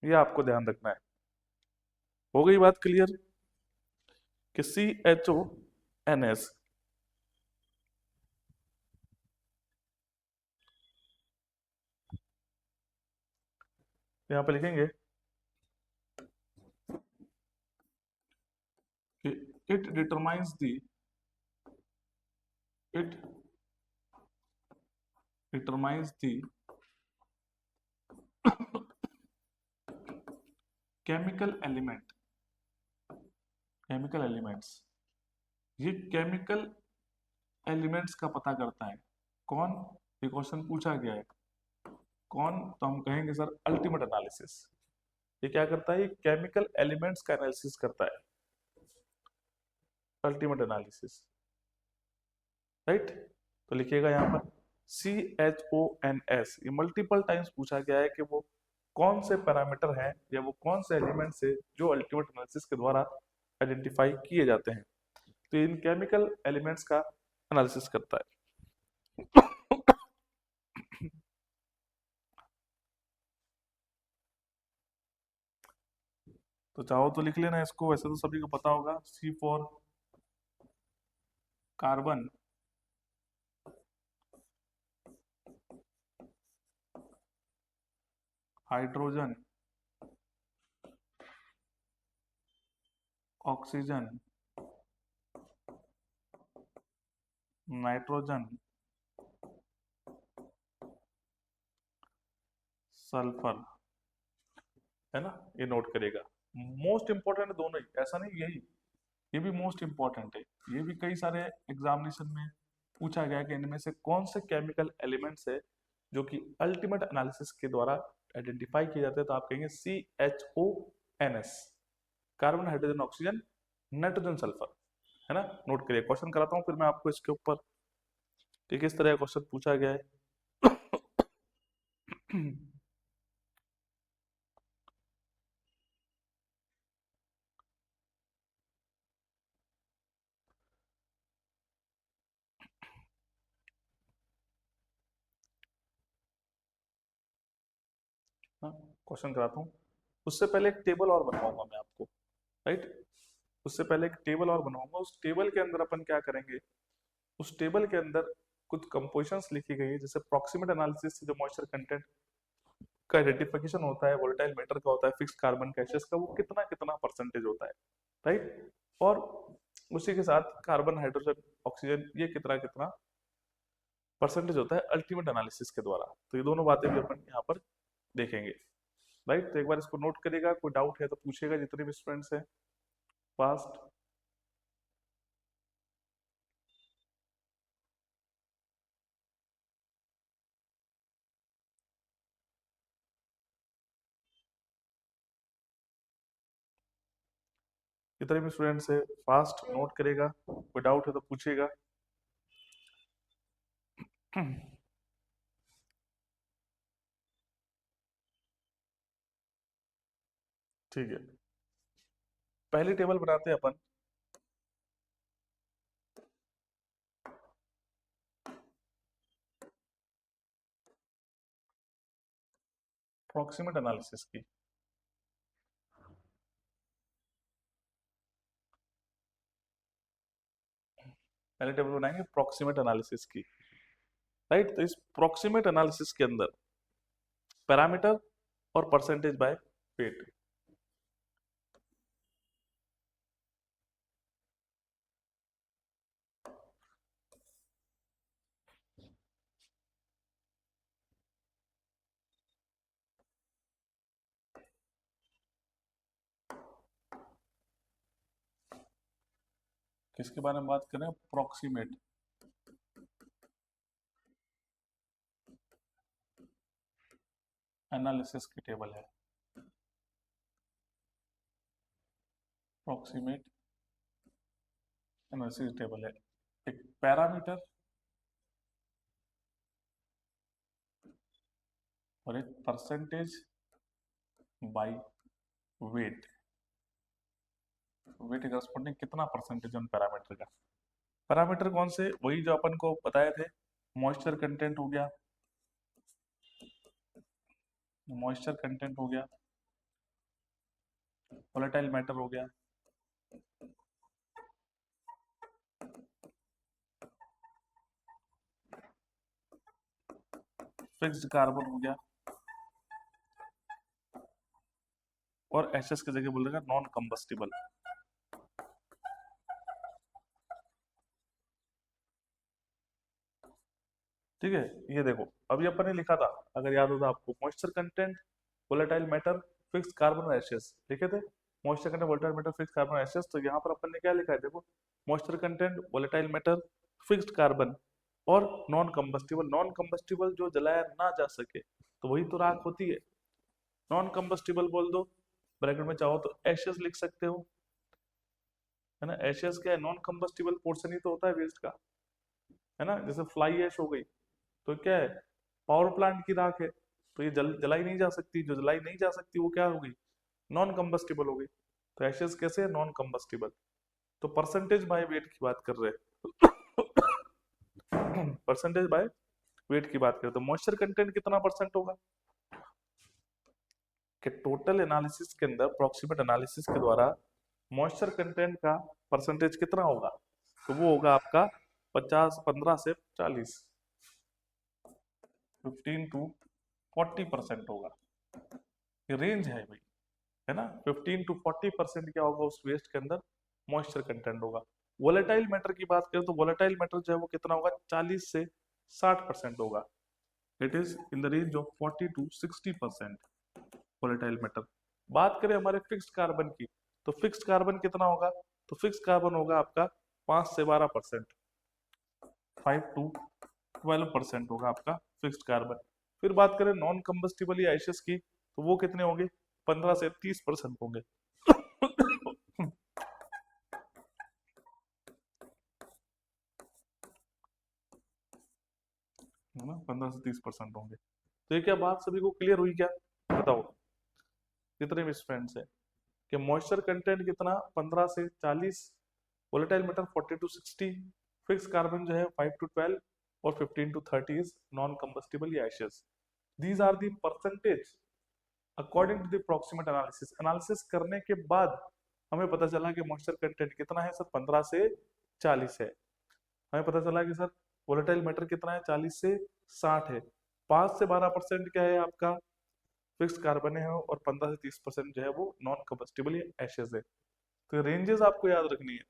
ये आपको ध्यान रखना है। हो गई बात क्लियर कि CHONS यहाँ पे लिखेंगे कि it determines the, it determines the chemical element, chemical elements, ये केमिकल एलिमेंट्स का पता करता है। कौन? ये क्वेश्चन पूछा गया है, कौन? तो हम कहेंगे सर अल्टीमेट एनालिसिस। ये क्या करता है? ये केमिकल एलिमेंट्स का एनालिसिस करता है, अल्टीमेट एनालिसिस, राइट? तो लिखिएगा यहाँ पर CHONS। ये मल्टीपल टाइम्स पूछा गया है कि वो कौन से पैरामीटर हैं या वो कौन से एलिमेंट्स है जो अल्टीमेट एनालिसिस के द्वारा आइडेंटिफाई किए जाते हैं। तो इन केमिकल एलिमेंट्स का एनालिसिस करता है। तो चाहो तो लिख लेना इसको, वैसे तो सभी को पता होगा। C for carbon, hydrogen, oxygen, nitrogen, sulphur, है ना? ये नोट करेगा। मोस्ट इंपॉर्टेंट दोनों ही, ऐसा नहीं यही, ये भी मोस्ट इंपॉर्टेंट है। ये भी कई सारे एग्जामिनेशन में पूछा गया कि इनमें से कौन से केमिकल एलिमेंट्स है जो कि अल्टीमेट एनालिसिस के द्वारा आइडेंटिफाई किए जाते हैं। तो आप कहेंगे CHONS, carbon, hydrogen, oxygen, nitrogen, sulphur, है ना? नोट करिए। क्वेश्चन कराता हूँ फिर मैं आपको इसके ऊपर कि किस तरह का क्वेश्चन पूछा गया है। हाँ, क्वेश्चन कराता हूँ। उससे पहले एक टेबल और बनवाऊंगा मैं आपको, राइट? उससे पहले एक टेबल और बनाऊंगा। उस टेबल के अंदर अपन क्या करेंगे? उस टेबल के अंदर कुछ कंपोजिशंस लिखी गई है, जैसे प्रॉक्सिमेट एनालिसिस से जो मॉइस्चर कंटेंट का आइडेंटिफिकेशन होता है, वोलेटाइल मैटर का होता है, फिक्स कार्बन गैसेस का वो कितना कितना परसेंटेज होता है, राइट? और उसी के साथ कार्बन, हाइड्रोजन, ऑक्सीजन, ये कितना कितना परसेंटेज होता है अल्टीमेट एनालिसिस के द्वारा। तो ये दोनों बातें भी अपन यहाँ पर देखेंगे। राइट, तो एक बार इसको नोट करिएगा, कोई डाउट है तो पूछिएगा जितने भी स्टूडेंट्स हैं फास्ट। जितने भी स्टूडेंट्स है फास्ट नोट करेगा, कोई डाउट है तो पूछिएगा। ठीक है, पहली टेबल बनाते हैं अपन। प्रॉक्सिमेट एनालिसिस की। पहले टेबल बनाएंगे प्रॉक्सिमेट एनालिसिस की। राइट, तो इस प्रॉक्सिमेट एनालिसिस के अंदर पैरामीटर और परसेंटेज बाय वेट। किसके बारे में बात करें? प्रॉक्सिमेट एनालिसिस की टेबल है। प्रॉक्सिमेट एनालिसिस टेबल है। एक पैरामीटर और एक percentage by weight. Weight corresponding कितना परसेंटेज उन पैरामीटर का। पैरामीटर कौन से? वही जो अपन को बताए थे, मॉइस्चर कंटेंट हो गया, मॉइस्चर कंटेंट हो गया, वोलेटाइल मैटर हो गया, फिक्स्ड कार्बन हो गया, और एचएस की जगह बोलेगा नॉन कंबस्टिबल। ठीक है, ये देखो अभी अपन ने लिखा था, अगर याद होता आपको, moisture content, volatile matter, fix carbon और एशेस लिखे थे। Moisture content, volatile matter, fix carbon, ashes. तो यहाँ पर अपन ने क्या लिखा है देखो, moisture content, volatile matter, fixed carbon और नॉन कंबस्टिबल। नॉन कंबस्टिबल जो जलाया ना जा सके, तो वही तो राख होती है। नॉन कंबस्टिबल बोल दो, ब्रैकेट में चाहो तो एशेस लिख सकते हो, है ना। एशेस क्या है? नॉन कंबस्टिबल पोर्शन ही तो होता है वेस्ट का, है ना। जैसे फ्लाई ऐश हो गई, तो क्या है? पावर प्लांट की राख है, तो ये जलाई नहीं जा सकती। जो जलाई नहीं जा सकती वो क्या हो गई? नॉन कंबस्टिबल हो गई। तो एशेस कैसे है? Non combustible. तो परसेंटेज बाय वेट की बात कर रहे हैं। परसेंटेज बाय वेट की बात करें तो मॉइस्चर कंटेंट कितना परसेंट होगा कि टोटल एनालिसिस के अंदर, प्रॉक्सिमेट एनालिसिस के द्वारा मॉइस्चर कंटेंट का परसेंटेज कितना होगा? तो वो होगा आपका 50, 15 से 40, 15 to 40% होगा। ये रेंज है भाई, है ना। 15 to 40% क्या होगा उस वेस्ट के अंदर? मॉइस्चर कंटेंट होगा। वोलेटाइल मैटर की बात करें तो वोलेटाइल मैटर जो है वो कितना होगा? 40 से 60% होगा। It is in the range of 40 to 60% volatile matter. बात करें हमारे फिक्स्ड कार्बन की, तो फिक्स्ड कार्बन कितना होगा? तो फिक्स्ड कार्बन होगा आपका 5 से 12%, 5 to 12% होगा आपका फिक्स्ड कार्बन। फिर बात करें नॉन कंबस्टिबल या एशेस की, तो वो कितने होंगे? 15 से 30% होंगे। है ना, 15 से 30% होंगे। तो ये क्या बात सभी को क्लियर हुई क्या? बताओ कितने भी स्टूडेंट्स है कि मॉइस्चर कंटेंट कितना? 15 से 40, volatile matter 40 to 60, fix carbon जो है 5 to 12 और 15 to 30 इज नॉन कंबस्टिबल या ashes. These are the percentage according to the proximate analysis. Analysis करने के बाद हमें पता चला कि मॉइस्चर कंटेंट कितना है सर? 15 से 40 है। हमें पता चला कि सर वोलेटाइल मैटर कितना है? 40 से 60 है। 5 से 12% क्या है आपका? फिक्स कार्बन है, और 15 से 30% जो है वो नॉन कंबस्टिबल या एशेस है। तो रेंजेस आपको याद रखनी है।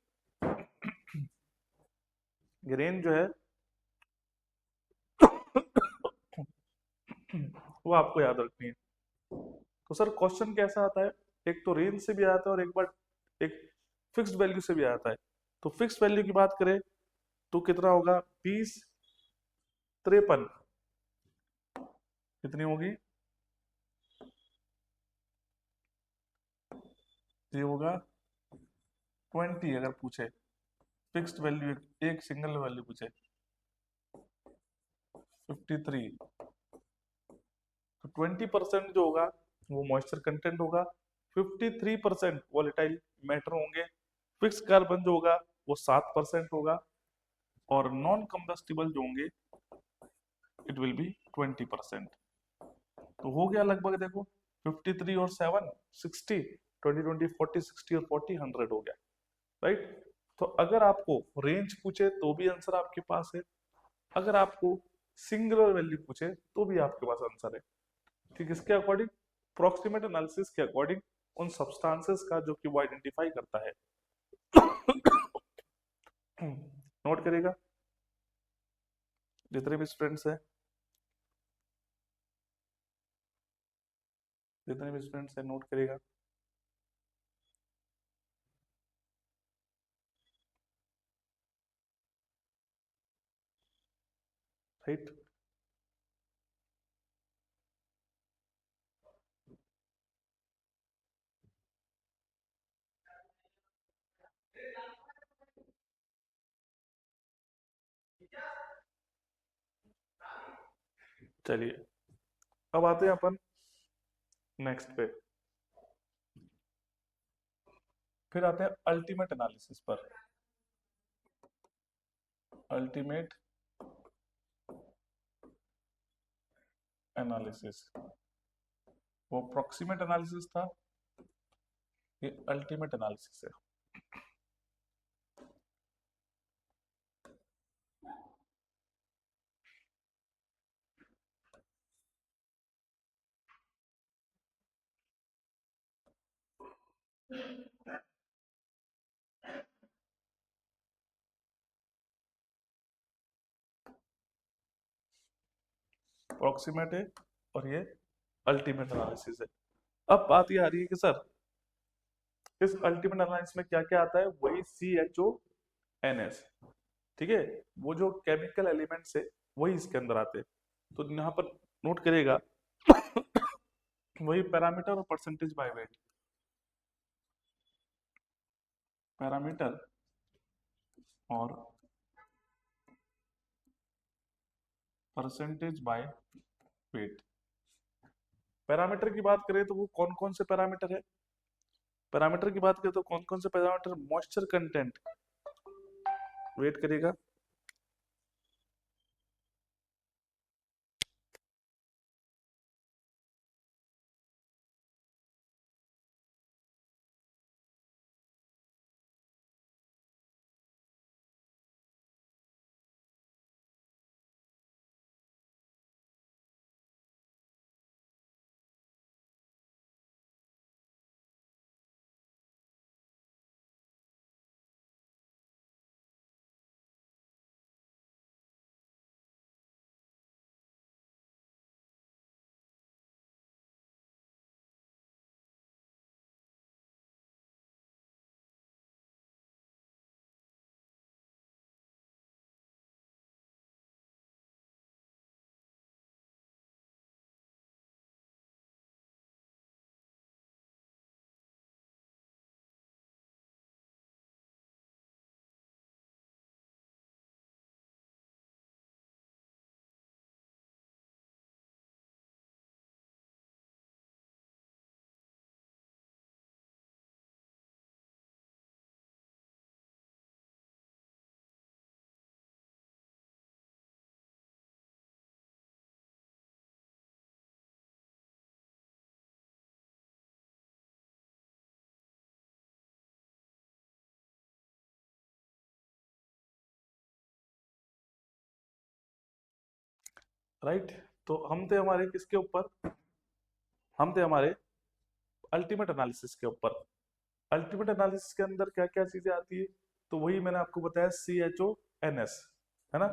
ये रेंज जो है वो आपको याद रखनी है। तो सर क्वेश्चन कैसा आता है, एक तो रेंज से भी आता है और एक बार एक फिक्स्ड वैल्यू से भी आता है। तो फिक्स्ड वैल्यू की बात करें तो कितना होगा, 20, 53 कितनी होगी, ये होगा 20। अगर पूछे फिक्स्ड वैल्यू, एक सिंगल वैल्यू पूछे 53, तो 20% जो होगा वो मॉइस्चर कंटेंट होगा, 53% वॉलेटाइल मैटर होंगे, फिक्स कार्बन जो होगा वो 7% होगा, और नॉन कंबस्टिबल जो होंगे इट विल बी 20%। तो हो गया लगभग, देखो 53 और 7 60, 20 20 40 60 और 40 100 हो गया, राइट। तो अगर आपको रेंज पूछे तो भी आंसर आपके पास है, अगर आपको सिंगुलर वैल्यू पूछे तो भी आपके पास आंसर है। ठीक, इसके अकॉर्डिंग प्रोक्सीमेट एनालिसिस के अकॉर्डिंग उन सब्सटेंसेस का जो कि वो आइडेंटिफाई करता है। नोट करेगा जितने भी स्टूडेंट्स हैं, जितने भी स्टूडेंट्स हैं नोट करेगा। राइट, चलिए अब आते हैं अपन नेक्स्ट पे, फिर आते हैं अल्टीमेट एनालिसिस पर। अल्टीमेट एनालिसिस, वो प्रोक्सीमेट एनालिसिस था, ये अल्टीमेट एनालिसिस है। प्रोक्सीमेट है और ये अल्टीमेट एनालिसिस है। अब बात ये आ रही है कि सर इस अल्टीमेट एनालिसिस में क्या क्या आता है, वही CHONS, ठीक है, वो जो केमिकल एलिमेंट्स है वही इसके अंदर आते हैं। तो यहाँ पर नोट करिएगा वही पैरामीटर और परसेंटेज बाय वेट, पैरामीटर और परसेंटेज बाय वेट। पैरामीटर की बात करें तो वो कौन कौन से पैरामीटर है, पैरामीटर की बात करें तो कौन कौन से पैरामीटर, मॉइस्चर कंटेंट, वेट करिएगा, राइट। तो हम थे हमारे किसके ऊपर, हम थे हमारे अल्टीमेट एनालिसिस के ऊपर। अल्टीमेट एनालिसिस के अंदर क्या क्या चीजें आती है, तो वही मैंने आपको बताया CHONS, है ना।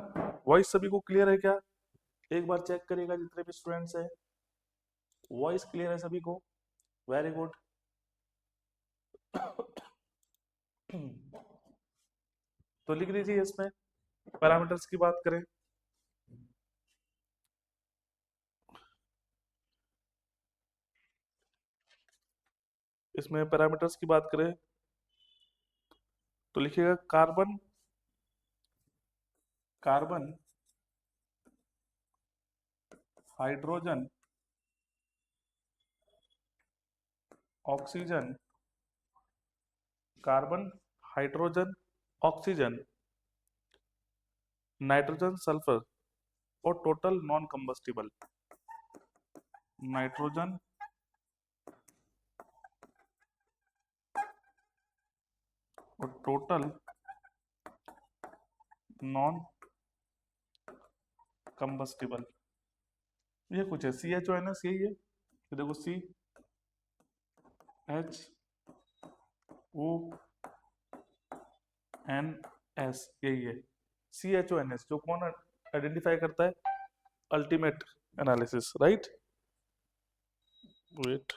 वॉइस सभी को क्लियर है क्या? एक बार चेक करिएगा जितने भी स्टूडेंट्स हैं, वॉइस क्लियर है सभी को? Very good. तो लिख दीजिए इसमें पैरामीटर्स की बात करें, इसमें पैरामीटर्स की बात करें तो लिखिएगा carbon, carbon, hydrogen, oxygen, carbon, hydrogen, oxygen, nitrogen, sulphur और टोटल नॉन कंबस्टिबल, नाइट्रोजन, और टोटल नॉन कंबस्टिबल। ये कुछ है, CHONS यही है। ये देखो CHONS यही है, CHONS जो कौन आइडेंटिफाई करता है? Ultimate analysis, right. वेट,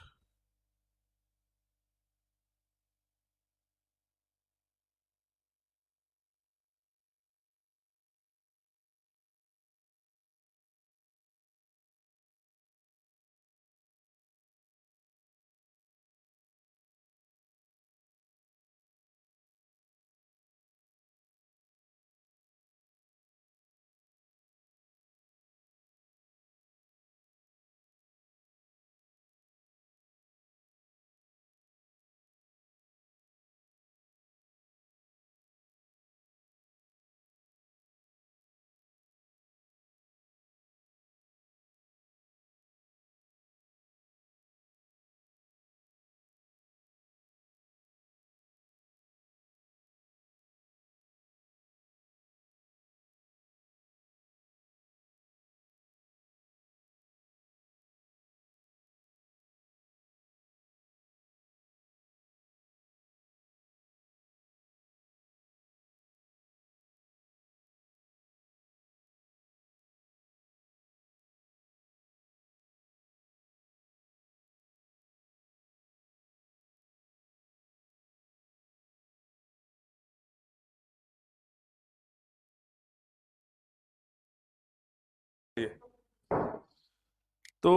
तो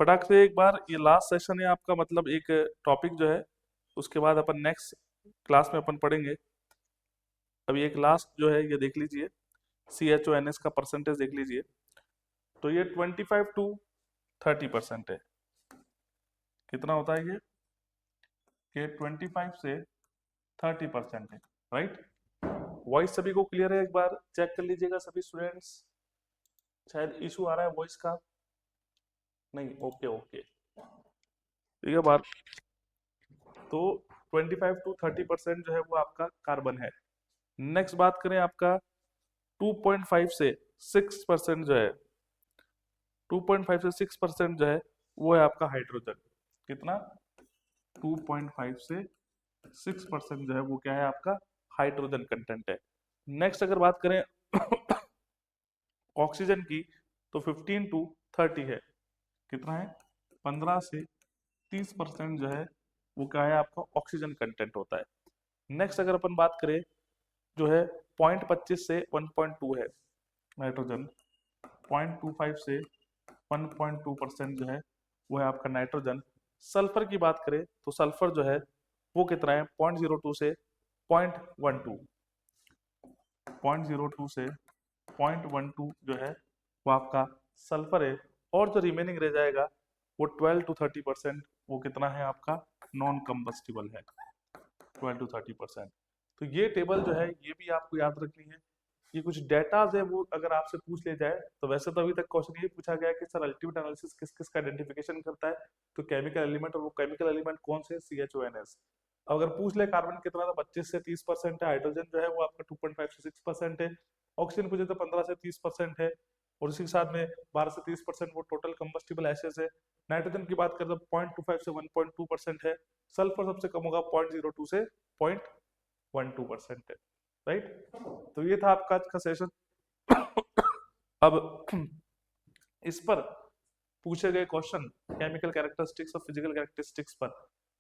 फटाक से एक बार, ये लास्ट सेशन है आपका, मतलब एक टॉपिक जो है, उसके बाद अपन नेक्स्ट क्लास में अपन पढ़ेंगे। अभी एक लास्ट जो है ये देख लीजिए, CHONS का परसेंटेज देख लीजिए। तो ये 25 to 30% है। कितना होता है ये 25 से 30% है, राइट। वॉइस सभी को क्लियर है? एक बार चेक कर लीजिएगा सभी स्टूडेंट्स। शायद इशू आ रहा है वॉइस का, नहीं? ओके ओके, ठीक है बात। तो 25 to 30% जो है वो आपका कार्बन है। नेक्स्ट बात करें आपका 2.5 से 6% जो है, 2.5 से 6% जो है वो है आपका हाइड्रोजन। कितना? 2.5 से 6% जो है वो क्या है आपका? हाइड्रोजन कंटेंट है। नेक्स्ट अगर बात करें ऑक्सीजन की, तो 15 to 30 है। कितना है? 15 से 30% जो है वो क्या है आपका? ऑक्सीजन कंटेंट होता है। नेक्स्ट अगर अपन बात करें जो है 0.25 से 1.2 है नाइट्रोजन, 0.25 से 1.2% जो है वो है आपका नाइट्रोजन। सल्फर की बात करें तो सल्फर जो है वो कितना है? 0.02 से 0.12, 0.02 से 0.12 जो है वो आपका सल्फर है। और जो रिमेनिंग रह जाएगा वो 12 to 30%, वो कितना है आपका? नॉन कंबस्टिबल है, 12 to 30%। तो ये टेबल जो है ये भी आपको याद रखनी है। ये कुछ डेटाज है, वो अगर आपसे पूछ ले जाए तो वैसे तो अभी तक क्वेश्चन ये पूछा गया है कि सर अल्टीमेट एनालिसिस किस किस का आइडेंटिफिकेशन करता है, तो केमिकल एलिमेंट, और वो केमिकल एलिमेंट कौन से? CHONS। अगर पूछ ले कार्बन कितना, तो 25 से 30% है, हाइड्रोजन जो है वो आपका 2.5 से 6% है, ऑक्सीजन पूछे तो 15 से 30% है, और उसी के साथ में 12 से 30% वो टोटल कंबस्टिबल एसेस है। नाइट्रोजन की बात करें तो 0.25 से 1.2% है। सल्फर सबसे कम होगा, 0.02 से 0.12% है। राइट। तो ये था आपका आज का सेशन। अब इस पर पूछे गए क्वेश्चन केमिकल कैरेक्टरिस्टिक्स और फिजिकल कैरेक्टरिस्टिक्स पर,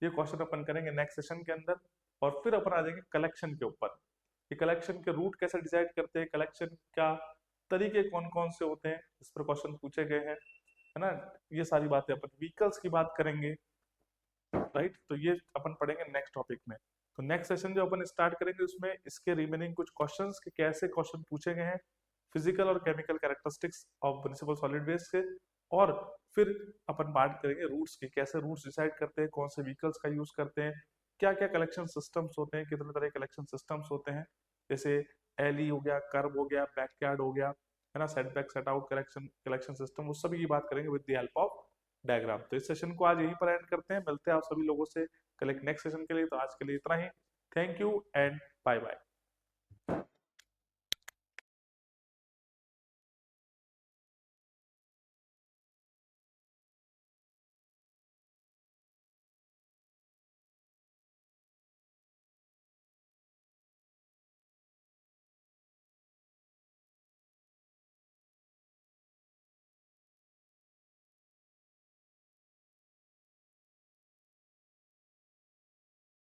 ये क्वेश्चन अपन करेंगे नेक्स्ट सेशन के अंदर। और फिर अपन आ जाएंगे कलेक्शन के ऊपर, कि कलेक्शन के रूट कैसे डिसाइड करते हैं, कलेक्शन का तरीके कौन कौन से होते हैं, इस पर क्वेश्चन पूछे गए हैं, है ना। ये सारी बातें अपन व्हीकल्स की बात करेंगे, राइट। तो ये अपन पढ़ेंगे नेक्स्ट टॉपिक में। तो नेक्स्ट सेशन जो अपन स्टार्ट करेंगे उसमें इसके रिमेनिंग कुछ क्वेश्चंस के कैसे क्वेश्चन पूछे गए हैं फिजिकल और chemical characteristics of municipal solid waste के, और फिर अपन बात करेंगे रूट्स की, कैसे रूट्स डिसाइड करते हैं, कौन से व्हीकल्स का यूज करते हैं, क्या क्या कलेक्शन सिस्टम्स होते हैं, कितने तरह के कलेक्शन सिस्टम्स होते हैं, जैसे एली हो गया, कर्व हो गया, बैकयार्ड हो गया, है ना, set back set out collection collection system, उस सभी की बात करेंगे with the help of diagram. तो इस सेशन को आज यहीं पर एंड करते हैं, मिलते हैं आप सभी लोगों से कल एक नेक्स्ट सेशन के लिए। तो आज के लिए इतना ही। Thank you and bye bye.